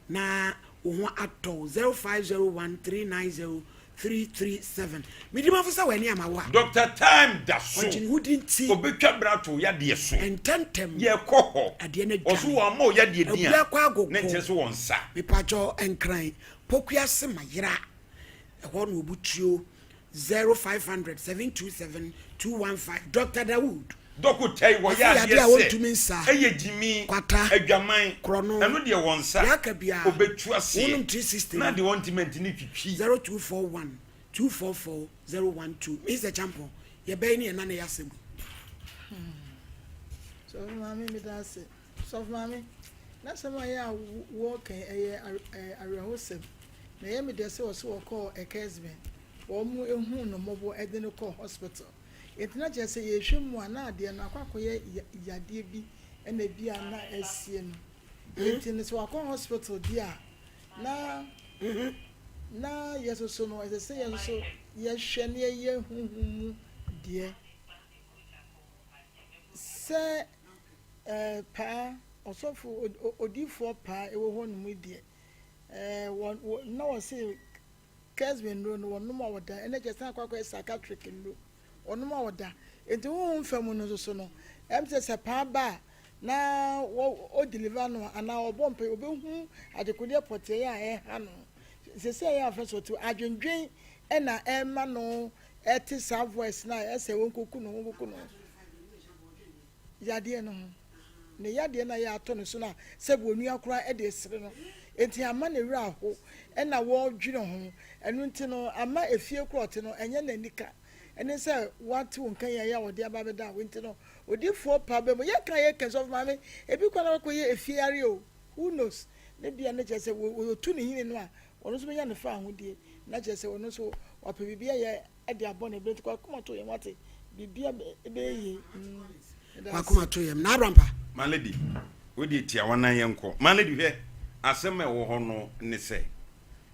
na wo ato 0501390337 midima fusa wani amawa
Dr. Time Daso
ojini hudinti
obetwa brato ya de so
ententem
ye koho
ade na
oso wa ma ya de dia
obia kwa agogo
ne nte so won sa
mipacho enkran pokua se mayira eho no obutuo 0500 727 215 Dr. Dawood
dokutai wo ya de se eye jimi adwaman eno de won sa obetu ase
360
na de wantement ni twitwi
0241 244 012 Mr. Champion ye be ni na ya semu
so mami me da se so mami na sama ya wo kan arehosem na ye me de se wo so call a casement wo mu ehun no mobo e de no call hospital etina je se ye hwemu ana de no akwakoye yade bi ena bi ana asie no etina so akọ hospital dia na yeso so no e se yeso so ye hwe ne ye huhumu de se pa osofo odifo pa ewo ho no mu de na wo se casement no no ma woda ena je san akwakoye psychiatric no onuma oda enti wo mfam no so no se pa ba na o deliver no ana obompe obehu adekode pote ya ha no se ya afeso to adwendwen na ema no eti sa voice na ese wonkoku no yade no ne yade na ya ato no so na se bo onu akora e de sere no enti ama na wura ho na wo dwene ho enu nti no ama efie krote no enye na nika ene say what won kan ya wode ababeda winti no odifo pa be mo ye kan ye case of mame ebi kwana ko ye efiare o who knows ne bia ne chese wo tu ne hini no a ono so nya ne fa ahodie na chese ono so opa bibia ye e de abone be to kuma to ye wate bibia be ye
akuma to ye na rampa
my lady we dey tia wana yenko my lady hwe asem e wo ho no ne se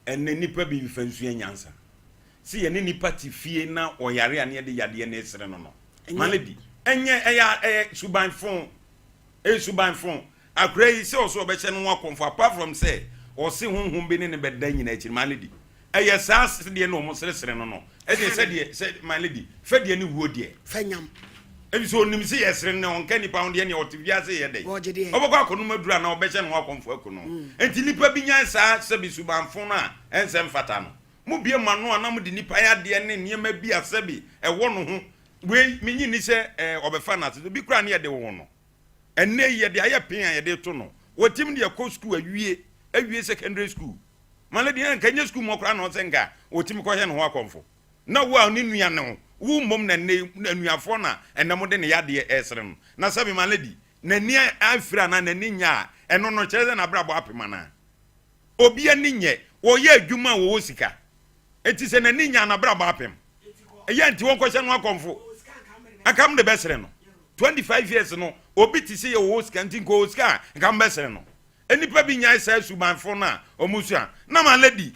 enne nipa bi fansu anyansa si ye ne nipa ti fie na oyare ane de yade na esere no maledi enye eya suban fon akra yi se oso obeche no akomfo apart from say o se honhom bi ne beda nyina akiri maledi eye saas de no mo sere no e de se maledi fe de ne huo de
fanyam
ebi so onim se yesere ne on ka nipa on de ne otivia se ye de obokọ akono madura na obeche no akomfo akono enti nipa bi nyan saa se bi suban fon na ensem fata no mu bie manu anam de nipa ya de ne niema bi asabi ewo no ho we menyi ni se obefa na te bi kura ne ye de wo no enne ye de aye pen ye de to no wotim de ko school awie secondary school male de en kanye school mo kura no senga wotim ko he no ho akomfo na wo a ni nua ne wo mom na nuafo na enam de ne ya de esere no na sabi male di na ni afira na ni nya eno no kire na brabo apema na obi ani nye wo ye adwuma wo sika eti se na ni nya na brabo apem eye nti won ko hye no akomfo akam de besere no 25 years no obi ti se ye wo sika nti ko sika akam besere no enipa bi nya isa subanfo na omusua na ma lady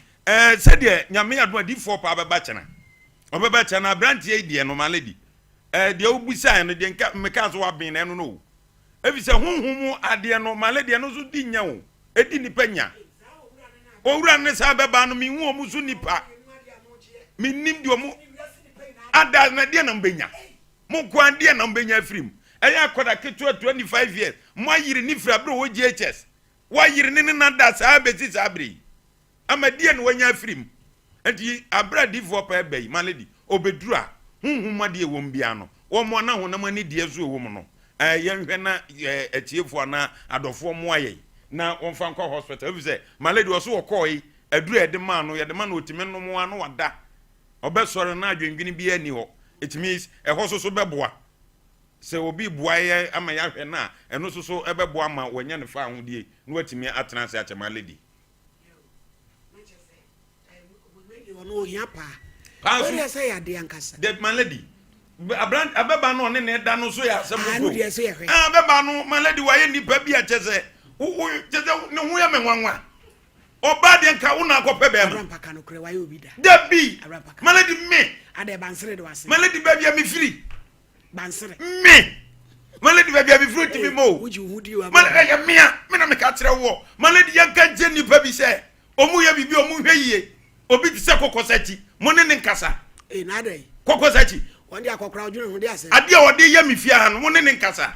se de nyame ado adi for pa beba chena obeba chena brand ye de no ma lady de obusa no de nka meka so wa bin na no ebi se honhom ade no ma lady no so di nya o edi nipa nya owura ne sa beba no mi hu omusu nipa mi nim de omu ada na de na mbenya mo kwa de na mbenya frim eya akoda ketua 25 years mo ayiri ni fra bro wo GHS wa yiri ni na da sa beti sa bri amadi na wanya frim enti abra divo pa ebe ma lady obedura hunhum ade ewom bia no wo mo na honam ani die zo ewom no yenhwe na etiefo na adofo mo aye na wonfa nkọ hospital ebi se ma lady wo so wo koi adura ede ma no ye de ma na otime no mo ano wada obesore na adwendwini bia ni ho it means eho so beboa se obi boaye ama ya hwe na eno so ebebo ama wanya ne fa ahodie no watimi atena se achema lady
ono hia pa we say ya de ankasa
that man lady abrand abeba no ne da no so ya asem
no de say hwe
abeba no man lady waye nipa bi a chese chese ne hu ya menwanwa oba de nka una akopɛ be ma
rampaka no kre waye obi da
da bi man lady me
ade bansere de wase
man lady ba bia me firi
bansere
me man lady ba bia me firi timi mo
wuji hudi wa
man ya mia me na me ka kire wo man lady yanka je nipa bi se omu ya bibi omu hwe yie obi ti se kokosachi mo ne nkasa
na dai
kokosachi
won dia kokora odwene hu dia se
ade a ode ya mifia ha no mo ne nkasa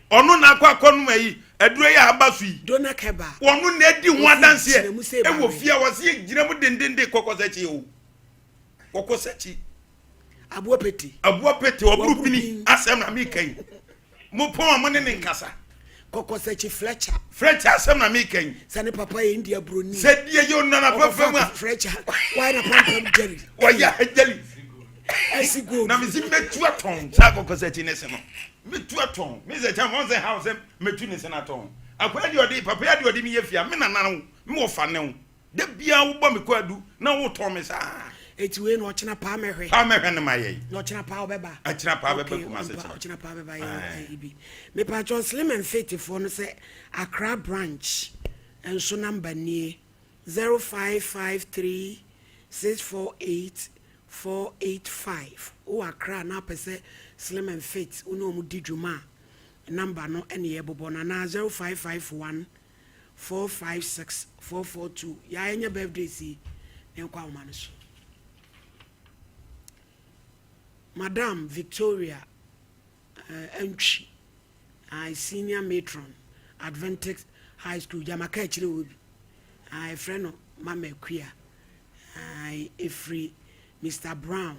ono na akwa no ayi aduro ya abasu yi
dona keba
ono na edi hu adanse e wo fia wo se gina mu dendende kokosachi o kokosachi
abuo peti
oburu bini asem na me kan mo pon mo ne nkasa
kokosachi Fletcher
asem na me kan
se ne papa ye India broni
se die yo na papa
Fletcher why na papa Jerry
oya jelly
esigo
na me si metu aton sa kokosachi ne se no metu aton me se cham on se house metu ne se na aton akwa di odi papa ya di odi mi ye fia me na na me wo fa ne wo de bia wo bo me kwadu na wo ton me sa
eti we no ochina pa mehwe
ne maye
no ochina pa obeba
achina pa obeba kuma se
ochina pa obeba ye ibi me pa John Slim and Faith for no say Accra branch and so number ni 0553 648 485 o Accra na pese Slim and Faith uno mu di djuma number no ene ye bobo na 0551 456 442 ya enye birthday si enkwa womaneso Madam Victoria Entry senior matron Adventist High School Jamaica chire obi friend Mama Quia free Mr. Brown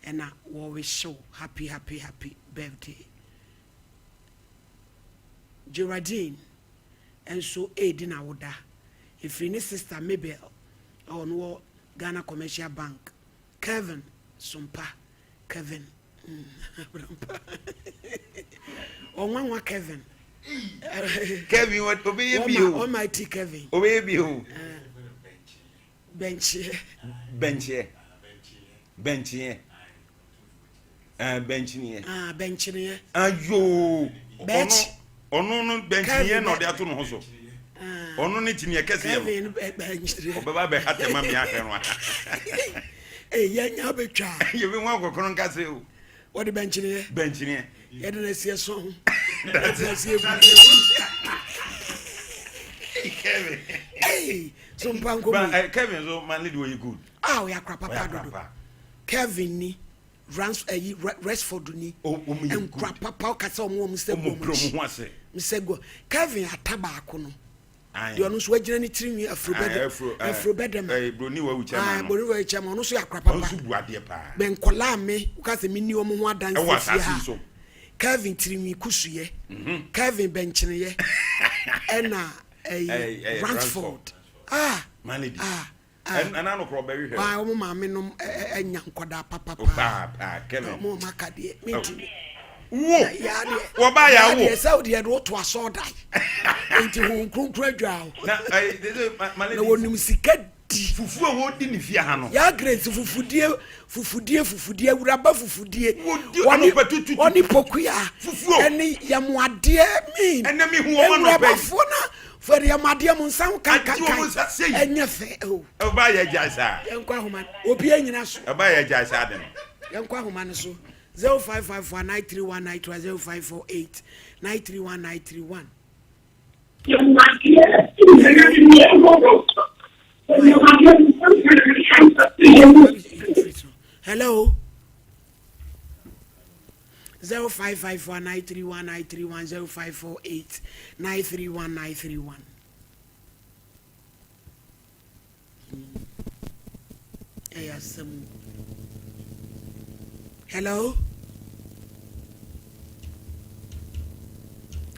and we show happy birthday Geraldine and so aiding awoda free ni sister Mabel on Ghana Commercial Bank Kevin Sompa Kevin Onwa Kevin
what obey you
almighty Kevin
obey you
bench
ayo ono no bench ye no de ato no so ono ne tini ekese ye
bench
obeba be hatema me ahwe no
yenya betwa
ye be nwa kokoro nkase o
what the bench ne ye de na sie so that's sie
Kevin
hey Sompa Nkomo
Kevin so man lead way good
we are crap papa Kevin ni runs Restford ni and crap papa ka se omo msego Kevin ataba akono de onu so agina ni tirimi afro bedem
broni wa uchama
broni wa uchama onu so yakra papa
onu so buade pa
ben kola me uka se mini omo ho adanse ha Kevin tirimi kusuye Kevin benchine ye ena Ransford
manidi ana no kro bewi he
omo ma me no enya nkoda papa
Kevin
omo makade menti
wo ba ya wo
Saudi e do to asoda enti hu kronkro adwa na wonum sika di
fufu a wo di ni fia ha no
ya grace fufudie wuraba fufudie
oni
pokuya eni yamuade mi
ene mi hu o ma no pe
for yamuade mu nsan kan enye fe
o ba ya jaisa
yankwa homa obi anyina so
o ba ya jaisa de
yankwa homa ne so 0554931920 0548931931 Hello 0554931931 0548931931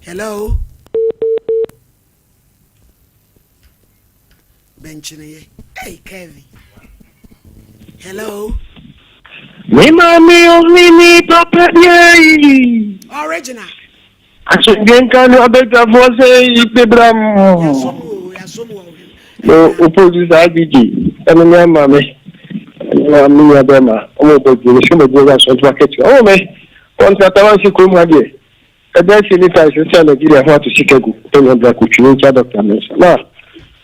Hello benchine hey Kevin hello
Me mami Oheneni papa ye.
Original.
Asungin kanu abega fose ibebram. No opposition IBG. Enu me mami. Na mi ya bema. Omo boju ni shimo je so bracket. Oh me. Contract awansi kuma de. Ebe si ni ta social Nigeria ho to Chicago. Enu bra ku twi ncha doctor Mensa. Na.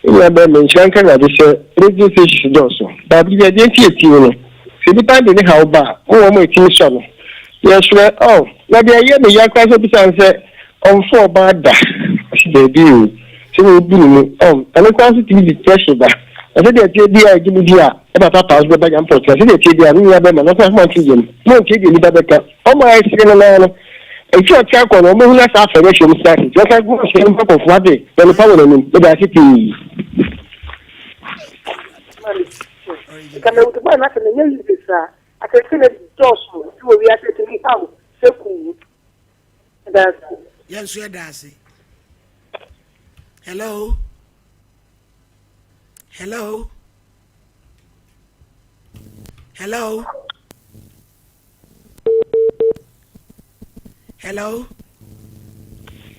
Enu be me ncha na de se registration doso. Ba bi de enti no. Si di pa de ni ha oba. O mo eti so no. Yes, oh, na de ye me yakwa so bi san se on for bad da. Baby. So we be no. And the quantity is pressure ba. I said the idea give me dia. E ba papa go ba jam pot. I said the idea ni ya be ma no so ma ti jem. No ti bi ni ba beka. O ma I see no no. E ti o cha ko no mo hu na sa fere shom start. Jo ka go se no papa for de. No pa no ni. E da city.
Kana utuba na tele nyi bisa. Atesene dosu. Ti wo wi atesene how. Seku. That's
yes, we are. Hello. Hello. Hello. Hello.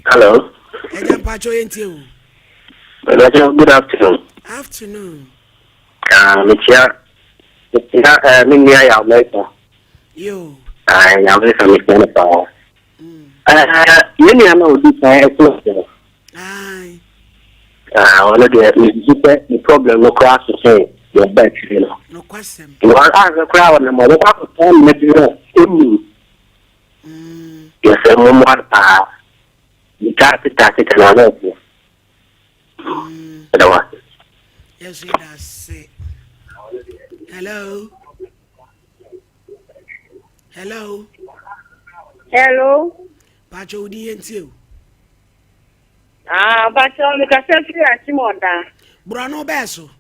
Hello.
Ejam pacho yenti.
Good afternoon.
Afternoon.
Michia. Minya ya America.
Yo.
Ya America mi pa. Yeni ama odi pa e
Aye.
One of the problem no class to say your back, you know.
No question.
You are as a crowd and mother of time material. Yes, a woman you got to take it and I love you.
Yes, it does say. Hello. Hello.
Hello.
Pacho di enti.
But me ka free Achimoda.
Brano beso.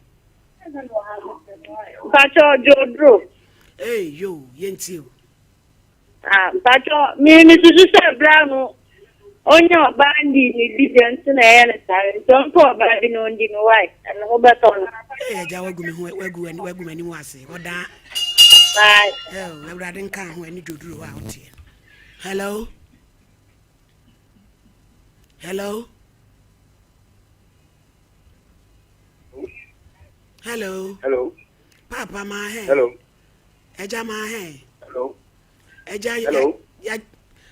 But Jodro.
Hey, yo, yenti.
But me to say Brano. Onyo bandi ni different na yana tare. Don't go bandi no ndi no why. And no beton.
Eh, jawa wegu mani wase. Oda.
Bye.
Oh, everybody didn't come when you do out here. Hello. Hello. Hello.
Hello.
Papa my hair.
Hello.
Eja my hair.
Hello.
Eja
Hello.
Ya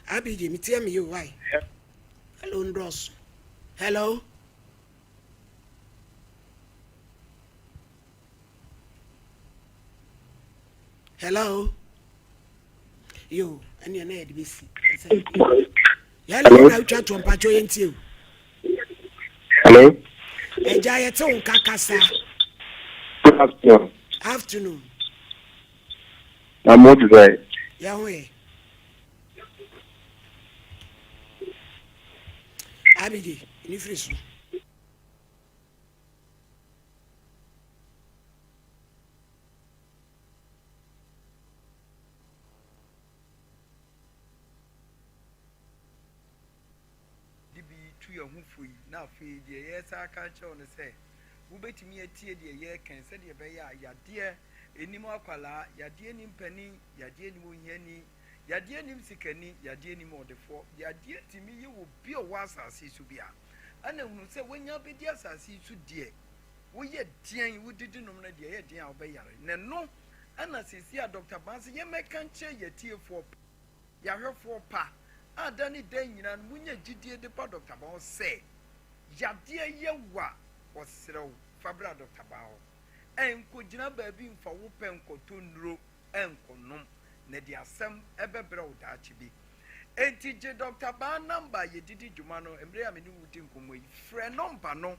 Abiji, me tell me you why. Hello Ndros. Hello. Hello. Yo, and your name is hello, now chat to Pacho yenti.
Hello.
Eja yeto kakasa.
Good afternoon.
Afternoon.
I'm motivated.
Yahweh. Abidi, ni friso.
Na fe de yes aka che on say wo betimi atie de ye kan se de be ya yade enim akwala yade enim pani yade enim ohiani yade enim sikani yade enim odefo yade timi ye wo bi o wasase su bia ana hunu se wonya be di asase su de wo ye dian wo didi nom na de ye dian wo be yare ne no ana sisi a Dr. Bansi ye mekan che ye tiefo ya hwefo pa adani den nyina munya gidie de pa Dr. Bansi say yadie yewa osrew fabra Dr. Bao enko gina baabi mfa wo penko to nuro enko nom na di asem ebebre wo da achibi enti je Dr. Ba number ye didi dwuma no emre ya meni wuti nkomo yi frɛ number no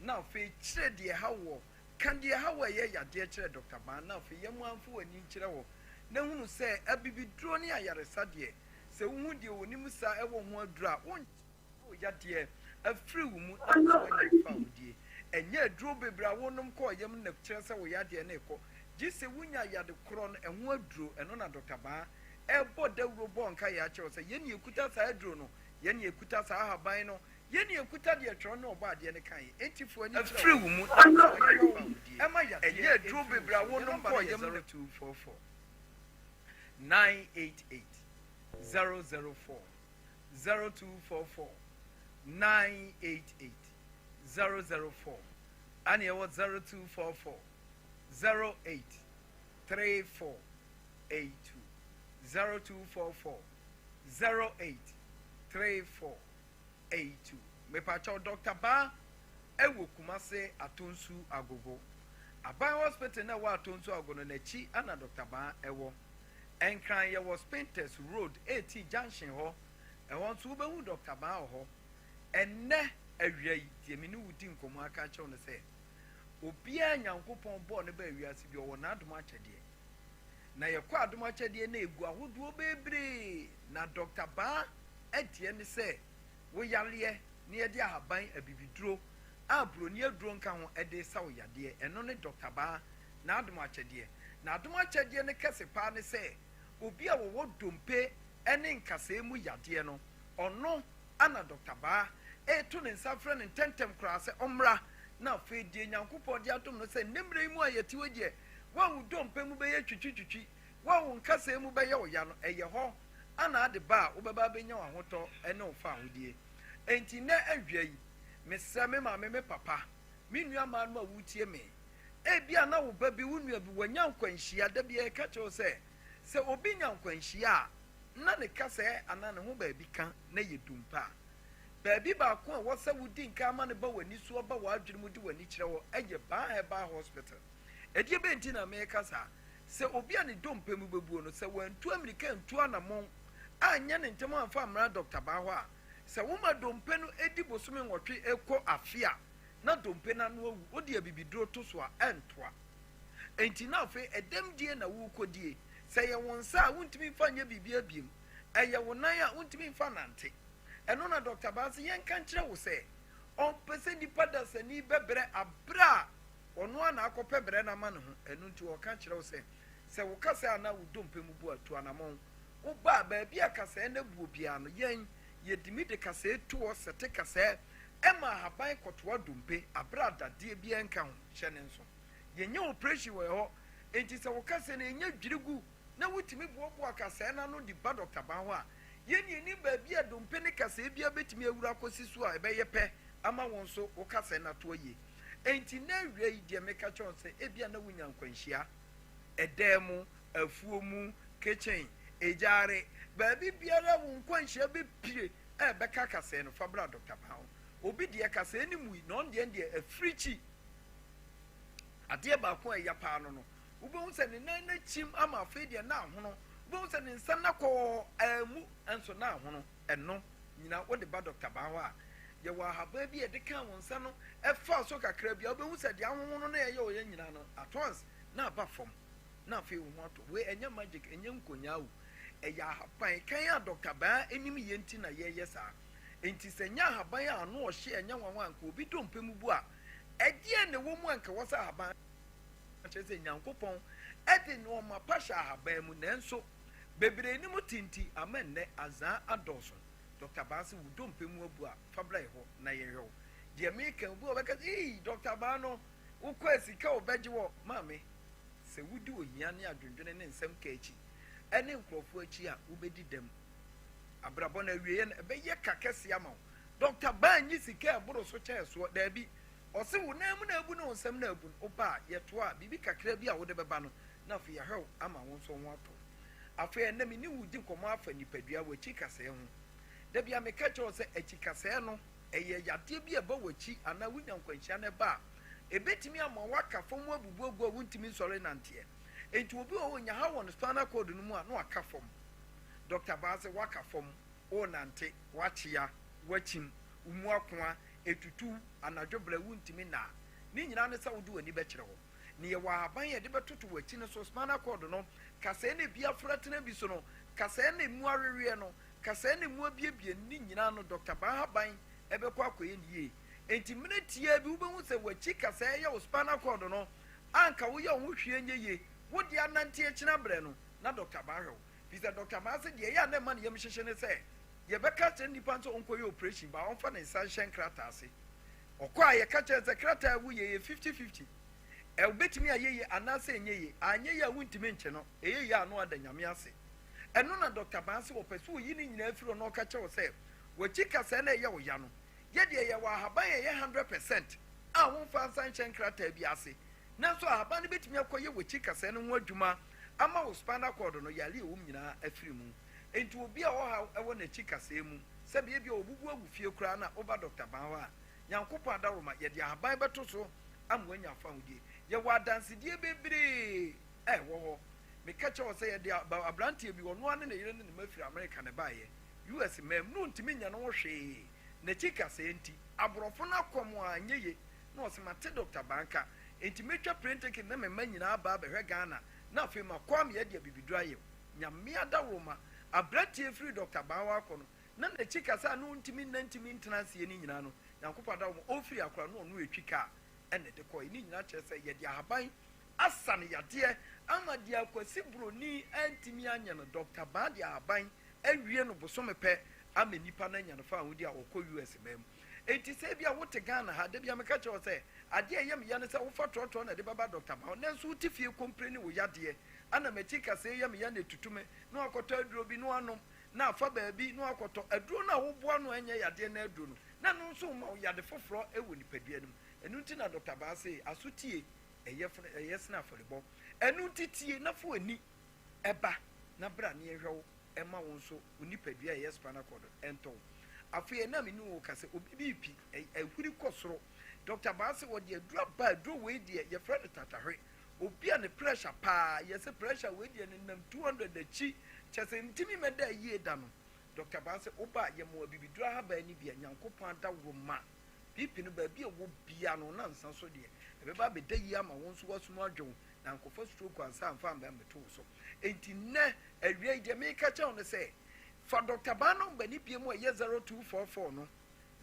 na fe kire de hawo kan de hawo ye yade kire Dr. Ba na fe yemu anfo wani kire wo na hunu sɛ abibiduro ne ayaresa de sɛ wu de onim sa ɛwɔ ho adura won yade afiri wo mu anso anya fa wodie enye aduro bebra wonom kɔ yam na kire sɛ wo yade na ekɔ gise wunya yade koro no ɛho aduro ɛno na Dr. Ba ebo dawuro bon ka ya che o se yeni ekuta sa aduro no yeni ekuta sa ahaban no yeni ekuta de etro no oba de ne kan etifo ani free wo mu ema ya enye aduro bebra wo no ko yam na 244 988 004 0244 988 004 and you want 0244 08 3482 0244 08 3482 me pacho Dr. Ba ewo kumase atonsu agogo aban hospital na wa atonsu agogo na chi ana Dr. Ba ewo enkran ye was Painters Road 80 junction ho e won so be hu Dr. Ba ho enne awia yi tie me ni wudi nkomo aka che on se obia nyankopon bo ne ba awia si bi wo na adom akyede na ye kwa adom akyede na egu ahodo bebre na Dr. Ba etie ne se wo yale ne ye dia haban abibiduro abroni aduro nka ho ede sa wo yade eno ne Dr. Ba na adom akyede na adom akyede ne kese pa ne se obi a wo dompe ene nkasa mu yade no ono ana Dr. Ba to ne nsafre ne tentem kra se omra na fe die nyankopɔ de atom no se nemre mu ayeti wagye wa wo dompe mu beye twitwitwi wa wo nkasa mu beye wo ya no eye ho ana ade ba wo beba benya wa hoto ene wo fa hodie enti na ahwa yi mesɛ me ma me papa me nua ma no a wutie me bia na wo ba bi wo nua bi wanya nkwanhia da bia ka kyerɛ sɛ obi nya nkwanhia na ne kasa ana ne ho ba bi ka na ye dumpa baabi ba ko a wasa wudi nka ama ne ba wani so ba wadwene mu di wani kyerɛ wo eye ba heba hospital edie benti na me kasa sɛ obi a ne dompa mu bebuo no sɛ wantu amerika ntu anamon anya ne ntem amfa amra Dr. Ba ho a sɛ woma dompe no edi bosome nwɔtwe ekɔ afia na dompe na no awu odi abibiduro to so a entoa enti na afi edem die na wo kodie sɛ ye won sa wontimi fa nya bibia biem eye wonan a wontimi fa nante eno na Dr. Ba se yen kan kyerɛ wo sɛ on pese nipa da sani bebre abra ono ana akɔpɛ bre na ma ne ho eno nti wo kan kyerɛ wo sɛ wo kasa na wo dompe mu bu atu anamon wo ba ba bia kasa na bu bia no yen yedimi de kasa etu wo sete kasa ema haban kɔtoa dompe abra dade bia nka ho hyɛ ne nso yenye operation wo ho enti sɛ wo kasa na enye dwirigu na wotimi bobo akasa na no di ba Dr. Ba ho a yeni ni ba bia dompe ne kasa bia betimi awura kosi so a ebeye pɛ ama won so wo kasa na to ye enti na wia yi de meka chon sɛ ebia na wunya nkwanhia edemu afuo mu kitchen ejare baabi biara wo nkwanhia be pire bɛka kasa no fabra Dr. Ba obi de kasa ni mu no de africhi ade ba ko ya pa no no ubehu sɛ ne na chim ama afi de na ahono ubehu sɛ ne nsa na kɔ amu enso na ahono ɛno nyina wo de ba Dr. Ba ho a ye wa haba bi de ka won nsa no ɛfa so kakra bi ubehu sɛ de ahono no na ye o ye nyina no at once na ba fam na afi wo ho to we enya magic enya nkonya wo eya haban kan ya Dr. Ba enim ye nti na ye yesa enti se nya haban a no ohye enya wanwan anka obi dompe mu bu a edie ne wo mu anka wo sa haban chese nyankopon edi no ma pasha haban mu nenso bebre ni mutinti amenne azan adoso Dr. Ba se wo dompe mu abu a fabra ho na ye hwo de America bu obeka Dr. Ba no wo kwasi ka obeje wo mame se wudi ohia ne adwendwene ne nsem ka echi ene nkrofo achi a ubedi dem abrabo na wiye na ebeye kakese ama Dr. Ba nyi sika aburo so cheso da bi o se wo na mu na abu no nsem na abu oba yeto a bibi kakra bi a wo de beba no na afi ya hwew ama won so won ato afi na mi ni wudi nkomo afa nipadua wachi kase ho da bi ameka cho se achi kase no eye yade bi eba wachi ana wunya nkwanhia na ba ebetimi ama waka fom abubu ogu wuntimi sore nante enti obi o nya ha won spinal cord no mu a no aka fom Dr. Ba se waka fom o nante wachia wachim umu akoa etutu anadwobra wuntimi na ni nyina ne sa wodu ani be kire ho ne ye wa aban ye de betoto wachi ne so spinal cord no kasa ne bia fratena bi so no kasa ne mu awewe no kasa ne mu abiebie ni nyina no Dr. Ba haban ebe kwa akoye niye enti mmetia bi ubehu se wachi kasa ye spinal cord no anka wo ye wo hwie nyeye wo dia nante akina bre no na Dr. Ba hwe bisa Dr. Ba se de ya na ma ne yem hyehye ne se ye beka che nipa nso onkoye operation ba onfa ne sanction krata ase okwa ye ka che se krata wu ye 50-50 e obetimi ayeye anase nyeye anyeye wuntimi nche no eyeye anu ada nyame ase ɛno na dr bansi wɔ pɛ so oyi ne nyinaa firi no ɔka kyerɛw sɛ wɔkyi kasa na ɛyɛ wo ya no yɛdeɛ yɛwɔ ahaban yɛyɛ 100% a wɔmfa nsa nhyɛ nkrataa bi ase nanso ahaban no bɛtumi akɔyɛ wɔkyi kasa no ho adwuma ama wo spinal cord no yare ɛwɔ mu nyinaa afiri mu enti obi a ɔha ɛwɔ n'akyi kasa mu sɛ bia bia obubu agu fie koraa na woba dr ban hɔ a nyankopɔn adaroma yɛde ahaban bɛto so ama wanya afa hodie yɛwɔ adansedie bebree ɛwɔ hɔ meka kyerɛ wɔ sɛ yɛde aberanteɛ bi ɔno ane ne yere ne ne mafiri amerika ne baeɛ us mam no ntumi nya no ho hwee n'akyi kasa nti aborɔfo no akɔm a nyɛ ye na ɔsɛ mate dr banka enti mɛtwa prenteki na mema nyinaa baa bɛhwɛ ghana na afei makɔa me yɛde abibiduro ayɛ nyame adaroma aberanteɛ firi dr banwa akɔ no na n'akyi kasa no ntumi ntena aseɛ ne nyinaa no nyankopɔn adaroma ɔfiri akora no ɔno ɛtwi kaa ɛne de kɔe ne nyinaa kyerɛ sɛ yɛde ahaban asa ne yadeɛ ama de akwasi buroni antimi anya no dr baa de ahaban awie no bosome pɛ ama nipa no anya no fa ahodi a ɔkɔ us ma mu enti sɛ bi a wote ghana ha da bia meka kyerɛ sɛ adeɛ ɛyɛ meya no sɛ wofa trɔtrɔ na de bɛba dr baa nanso wote fie kɔmpire ne wo yadeɛ ana makyi kasa ɛyɛ meya no ɛtutume na wakɔtɔ aduro bi no anom na afa baabi na wakɔtɔ aduro no a woboa no ɛnyɛ yadeɛ no aduro no na no nso ma wo yade foforɔ ɛwɔ nipadua no mu ɛno nti na dr baa sɛ aso tie ɛyɛ sena afɔrebɔ ɛno nti tie na fo ani ɛba na bra ne yɛhwɛ wo ɛma wo nso wo nipadua ɛyɛ spinal cord ɛntɔn afei ɛnam ne wo ka sɛ obi biipi ahuri kɔ soro dr baa sɛ wɔde aduro aba aduro wei deɛ yɛfrɛ no tatahwe obi a ne pressure paa yɛsɛ pressure wei deɛ ne nam 200 akyi kyɛ sɛ ntimi mɛda yie da no dr baa sɛ woba yɛmmoa bibiduro ahaba ani bia nyankopɔn ada wo ma pipi no baabi a wɔ bia no na nsa so deɛ ɛbɛba bɛda yie ama wo nso wasum adwo na nkɔfa stroke ansa amfa amba mɛto so enti nnɛ awie deɛ meka kyɛw no sɛ fa dr baa no mbani pie mu a ɛyɛ 0244 no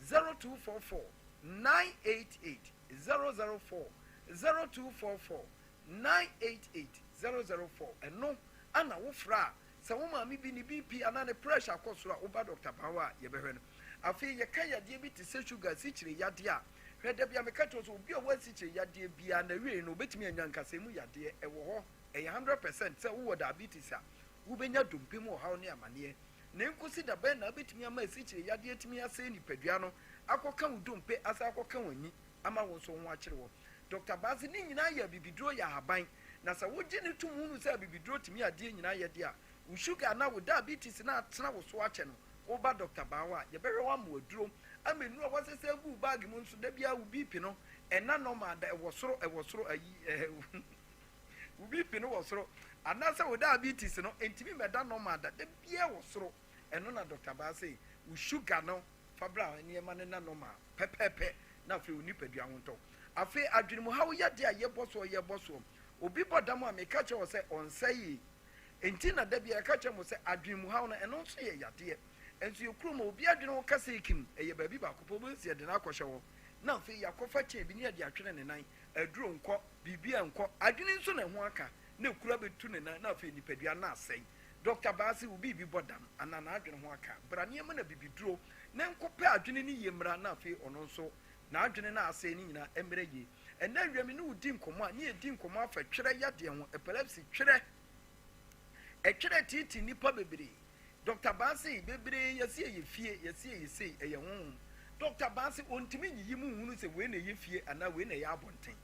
0244 988 004 0244 988 004 ɛno ana wofra a sɛ wo maame bi ne bp anaa ne pressure akɔ soro a woba dr baa hɔ a yɛbɛhwɛ no afei yɛka yadeɛ bi te sɛ sugar sikyire yadeɛ a hwɛ da bia meka kyerɛ sɛ obi a wɔasikyire yadeɛ biaa na wie no wobɛtumi anya nkasɛmu yadeɛ ɛwɔ hɔ ɛyɛ 100% sɛ wowɔ diabetes a wobɛnya dompem ɔhaw ne amanneɛ na nkosi da bɛn na wobɛtumi ama asikyire yadeɛ tumi asɛe nipadua no akɔka wo dompe asa akɔka w'ani ama wo nso ho akyere wɔ dr baase ne nyinaa yɛ bibiduro yɛ ahaban na sɛ wogye ne tom hunu sɛ bibiduro tumi adeɛ nyinaa yɛ deɛ a wo sugar na wo diabetes na atena wo so akyɛ no woba dr baawa yɛbɛhwɛ wo ama waduro ama nnuro a wɔsɛsɛ gu bag mu nso da bia wo bp no ɛna normal da ɛwɔ soro ayi wo bp no wɔ soro anaasɛ wo diabetes no ntimi mɛda normal da bia wɔ soro ɛno na dr baase wo sugar no fabra nneɛma no na normal pɛpɛpɛ na afei wo nipadua ho ntɔ afei adwene ha wo yɛde a yɛbɔ soɔ obi bɔ dam a meka kyerɛ wɔ sɛ ɔnsa yi enti na da bia ɛka kyerɛ mo sɛ adwene ha no ɛno nso yɛ yadeɛ ɛnso yɛkuro ma obi adwene wo kasa ikim ɛyɛ baabi baako pɔ bɛsi yɛde no akɔhyɛ wɔ na afei yɛakɔfa kyɛn bi ne yɛde atwene ne nan aduro nkɔ biribia nkɔ adwene nso na ɛho aka na ekura bɛtu ne nan na afei nipadua na asɛn dr baase wo bi bɔ dam ana na adwene ho aka bra nneɛma na bibiduro na nkɔpɛ adwene ne yie mmra na afei ɔno nso na adwene na asɛn ne nyinaa mmerɛ yie ɛnna awiam ne wodi nkɔmmɔ a ne yɛdi nkɔmmɔ afa twerɛ yadeɛ ho epilepsy twerɛ ɛtwerɛ titi nipa bebree dr baase bebree yɛsi ɛyɛ fie yɛsi ɛyɛ sei ɛyɛ honhom dr baase ontimi yiyi mu hunu sɛ wei na ɛyɛ fie anaa wei na ɛyɛ abɔnten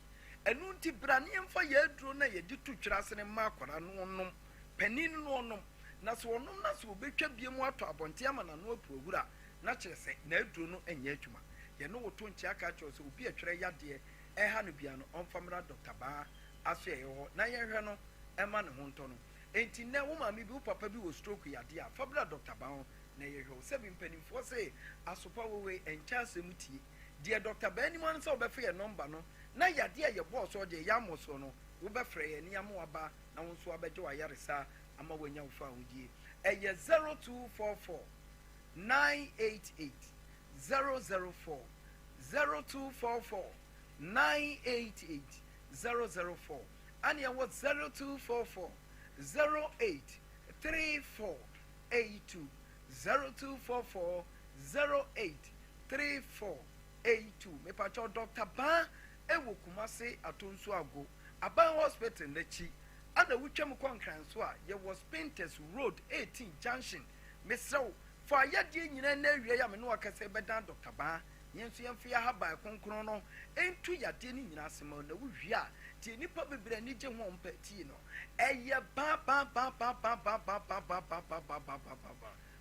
ɛno nti bra ne yɛmfa yɛ aduro na yɛde to twerɛ ase ne mma akɔra no ɔnom panin no ɔnom na sɛ ɔnom na sɛ wɔbɛtwa bie mu atɔ abɔnten ama n'ano apu ahura na kyerɛ sɛ na aduro no ɛnyɛ adwuma yɛne wɔto nkyea ka kyerɛ sɛ obi atwerɛ yadeɛ ɛha no bia no ɔmfa mmra dr baa aso ɛyɛ hɔ na yɛhwɛ no ɛma ne ho ntɔ no enti nnɛ wo maame bi wo papa bi wɔ stroke yadeɛ a fa bra dr baa ho na yɛhwɛ wo sɛ bi mpanimfoɔ sɛ asopa wowe ɛnkyɛ asɛm tie deɛ dr baa anim ano sɛ wobɛfrɛ yɛ nɔmba no na yadeɛ a yɛbɔɔ so deɛ yɛamɔ so no wobɛfrɛ yɛ ne ama waba na wo nso wabɛgye wayaresa ama wanya wo fa ahodie ɛyɛ 0244 988 004 0244 988 004 and you was 0244 08 3482 0244 08 3482 me pacho Dr. Ba ewo Kumasi atonso ago Aban hospital n'echi ana wutwa mu kwankran so a ye was Painters Road 18 Junction mesrew for ayade nyina na awie ya me no akase bedan Dr. Ba yenso yemfe ya haba konkron no entu yade ni nyina asema na wuhwie a tie nipa bebre ni je ho mpati no eye ba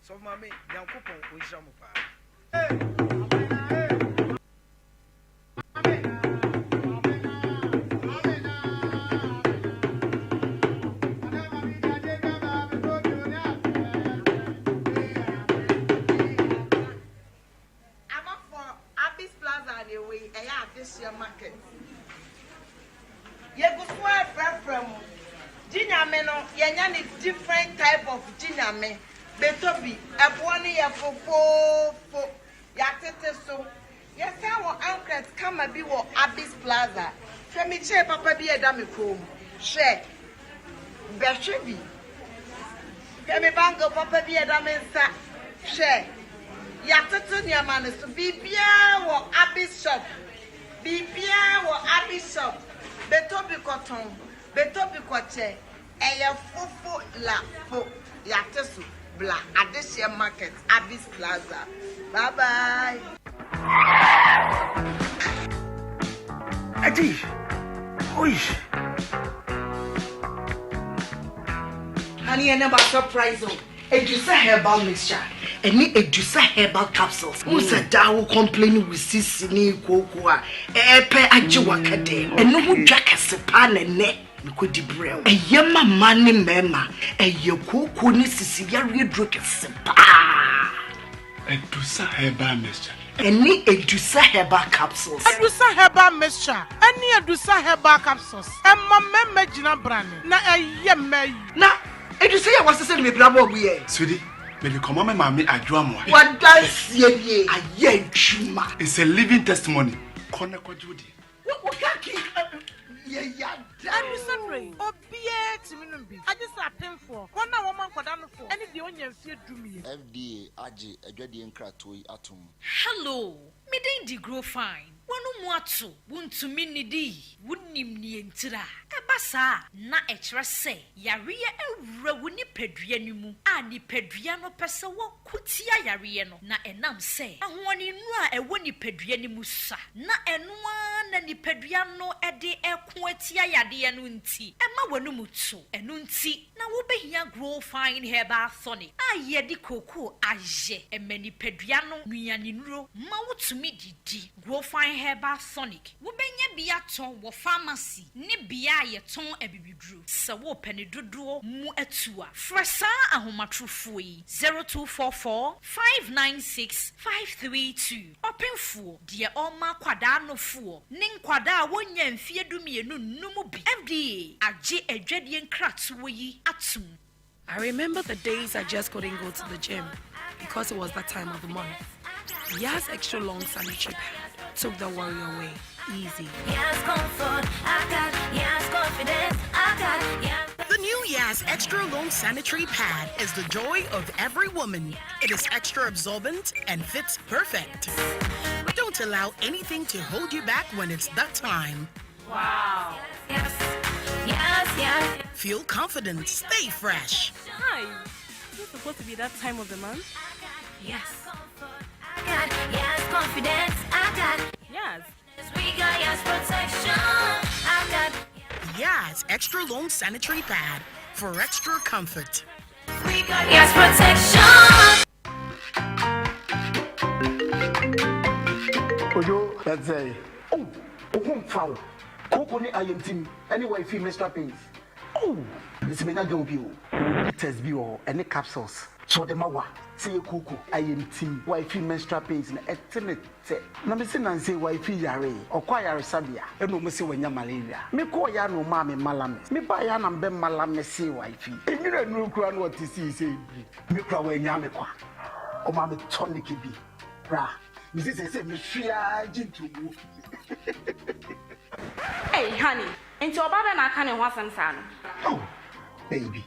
so mama yankopon onhira mo pa
market. You go from Jiname no, you different type of Jiname. Betobi, a pony ya fo yatete so. Yes, our uncles come and be what Abyss Plaza. Femi che papa be a dummy comb. Share. Beshebi. Femi bango papa be a dummy sa. Share. Yatete near man is to be beer or Abyss shop. Bibia wo abishop betobi cotton betobi koche eye fufu la fo yatesu bla adesia market Abyss Plaza. Bye bye.
Adi. Oi.
Honey, I never surprise you. Edusa herbal mixture. Any Edusa herbal capsules. Who's a daw complaining with sissini cocoa? Epe ajiwakade. And no would jack a sepan and neck. You could debrel. A yama money mema. A yoku ni sisiari drink a sepa.
Edusa herbal mixture.
Any Edusa herbal capsules.
Edusa herbal mixture. Any Edusa herbal capsules. And my meme brand. Na a yeme.
Na. Edusa ya wasese me brabo buye.
Sweetie. Maybe come on, mommy, I draw more.
What does ye? A ye chuma.
It's a living testimony. Kona kwa Judy.
What kaki? Yeah.
I'm sorry. Obie Timinumbi. I just append for. One woman Kodano for. Any the onion fear do me.
FDA Aji Edwadi Nkratoi Atum.
Hello. Midin di grow fine. Wanu muatu. Wuntu minidi. Wunim ni entira. Ebasa. Na echra se. Yariye ewre wuni pedria nimu. A ni pedria no pese wo kutia yariye no. Na enam se. Ahwani nua ewo ni pedria nimu sa. Na enua na ni pedria no ede ekwetia yade no nti. Ema wanu mutu. Enu nti. Na wo behia grow fine herbal tonic. A yedi koko aje. Emeni pedria no nuani nuro. Ma wutumi didi. Grow fine herbal tonic. Wo benya bia ton wo pharmacy. Ni bia ye ton ebibidru. Sa wo pene dodo mu atua. Fresa ahomatrofo yi 0244 596 532. Openfo de oma kwada no fo. Nin kwada wonya mfie dumienu numu bi. FDA aje edwade nkratowo yi atum.
I remember the days I just couldn't go to the gym because it was that time of the month. Yas extra long sanitary pad took the worry away. Easy.
Yas comfort, I got Yas confidence, I got Yas.
The new Yas extra long sanitary pad is the joy of every woman. It is extra absorbent and fits perfect. Don't allow anything to hold you back when it's that time.
Wow. Yes.
Feel confident, stay fresh.
Hi. Is it supposed to be that time of the month?
Yes. I got Yas confidence, I got
Yes.
We got Yas protection, I got
Yas extra long sanitary pad for extra comfort.
We got Yas protection.
Ojo, that's a foul. Coco ni IMT, anyway, female strappings. Oh, this may not go you. Test view any capsules. So the mawa, say Coco, IMT, wifey menstrual pains and estimate. Namison and say wifey yare, or choir sabia, and no missy when ya malaria. Me call ya no mammy malamis. Me buy an and ben malamis say wifey. And you don't know crown what to see, say, me cry when yamaqua. Oh, mammy tonic be. Bra, Mrs. say, me fear to move.
Hey, honey, into your brother and I can't want some son.
Oh, baby.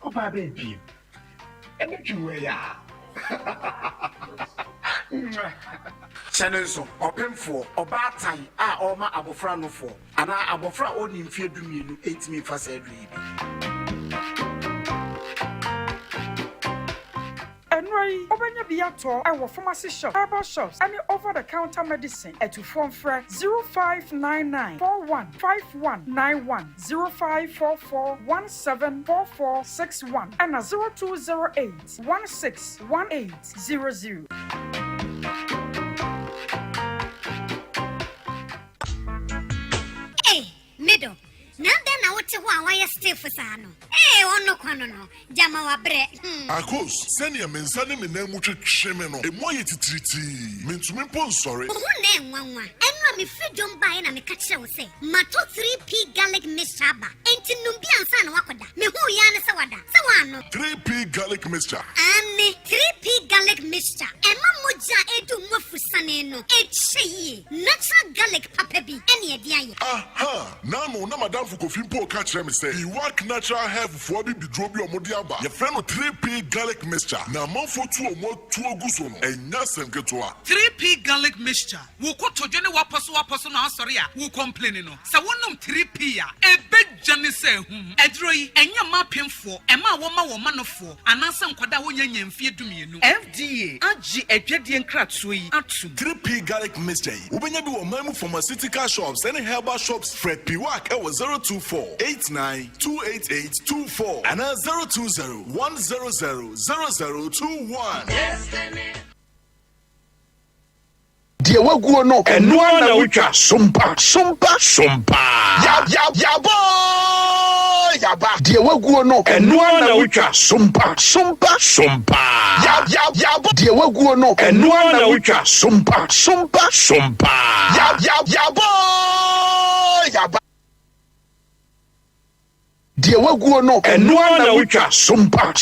Oh, my baby. And you were Shenenso, Opemfo, Obatai, Oma Abofrano for, and Abofra only in fear do me 8 me for surgery.
Enroy, Obanya Biato, our pharmacy shop, herbal shops, any over-the-counter medicine at to phone for 0599 415191 0544 174461 and 0208 161800.
Hey, middle. Now then, I want to why stay for Sano. Eh, on no quanono, Jama wa bre.
Akos, send your men send me name much shemeno. A moye titriti. Mean to me pon sorry.
Who name one? And me free don't buy and me catch you say. Mato 3P garlic mixture. Ain't Numbian San Wakoda. Me who yana sawada. Sawano.
3P garlic mixture.
And 3P garlic mixture. Emma moja edu mofusaneno. Eche natural garlic papebi. Any idea?
Aha. Now no madam for Kofimpo catch me say. He work natural hair for be drobi or modiaba. Your friend of 3P garlic mixture. Now man for 2 or more 2 guson. And yasem ketwa.
3P garlic mixture. Woko to jene wapaso na sorry ya. Wo complaining no. Sa wonum 3P ya. Ebe jane se edroi enya ma pemfo. Ema woma no fo. Anansa nkwada wo nyanya mfie dumienu. FDA agi edwedie nkratso yi atum.
3P garlic mixture. Ubenya bi wo mamu pharmaceutical shops and herbal shops. Fred Piwak ewo 024-89-288-24 and 020-100-0021.
Dear Waguo no, and no one witcha, Sompa. Yaba. Dear Waguo no, and no one witcha, Sompa. Yaba. Dear Waguo no, and no one witcha, Sompa. Yaba. Dear Waguo no, and no one witcha, Sompa.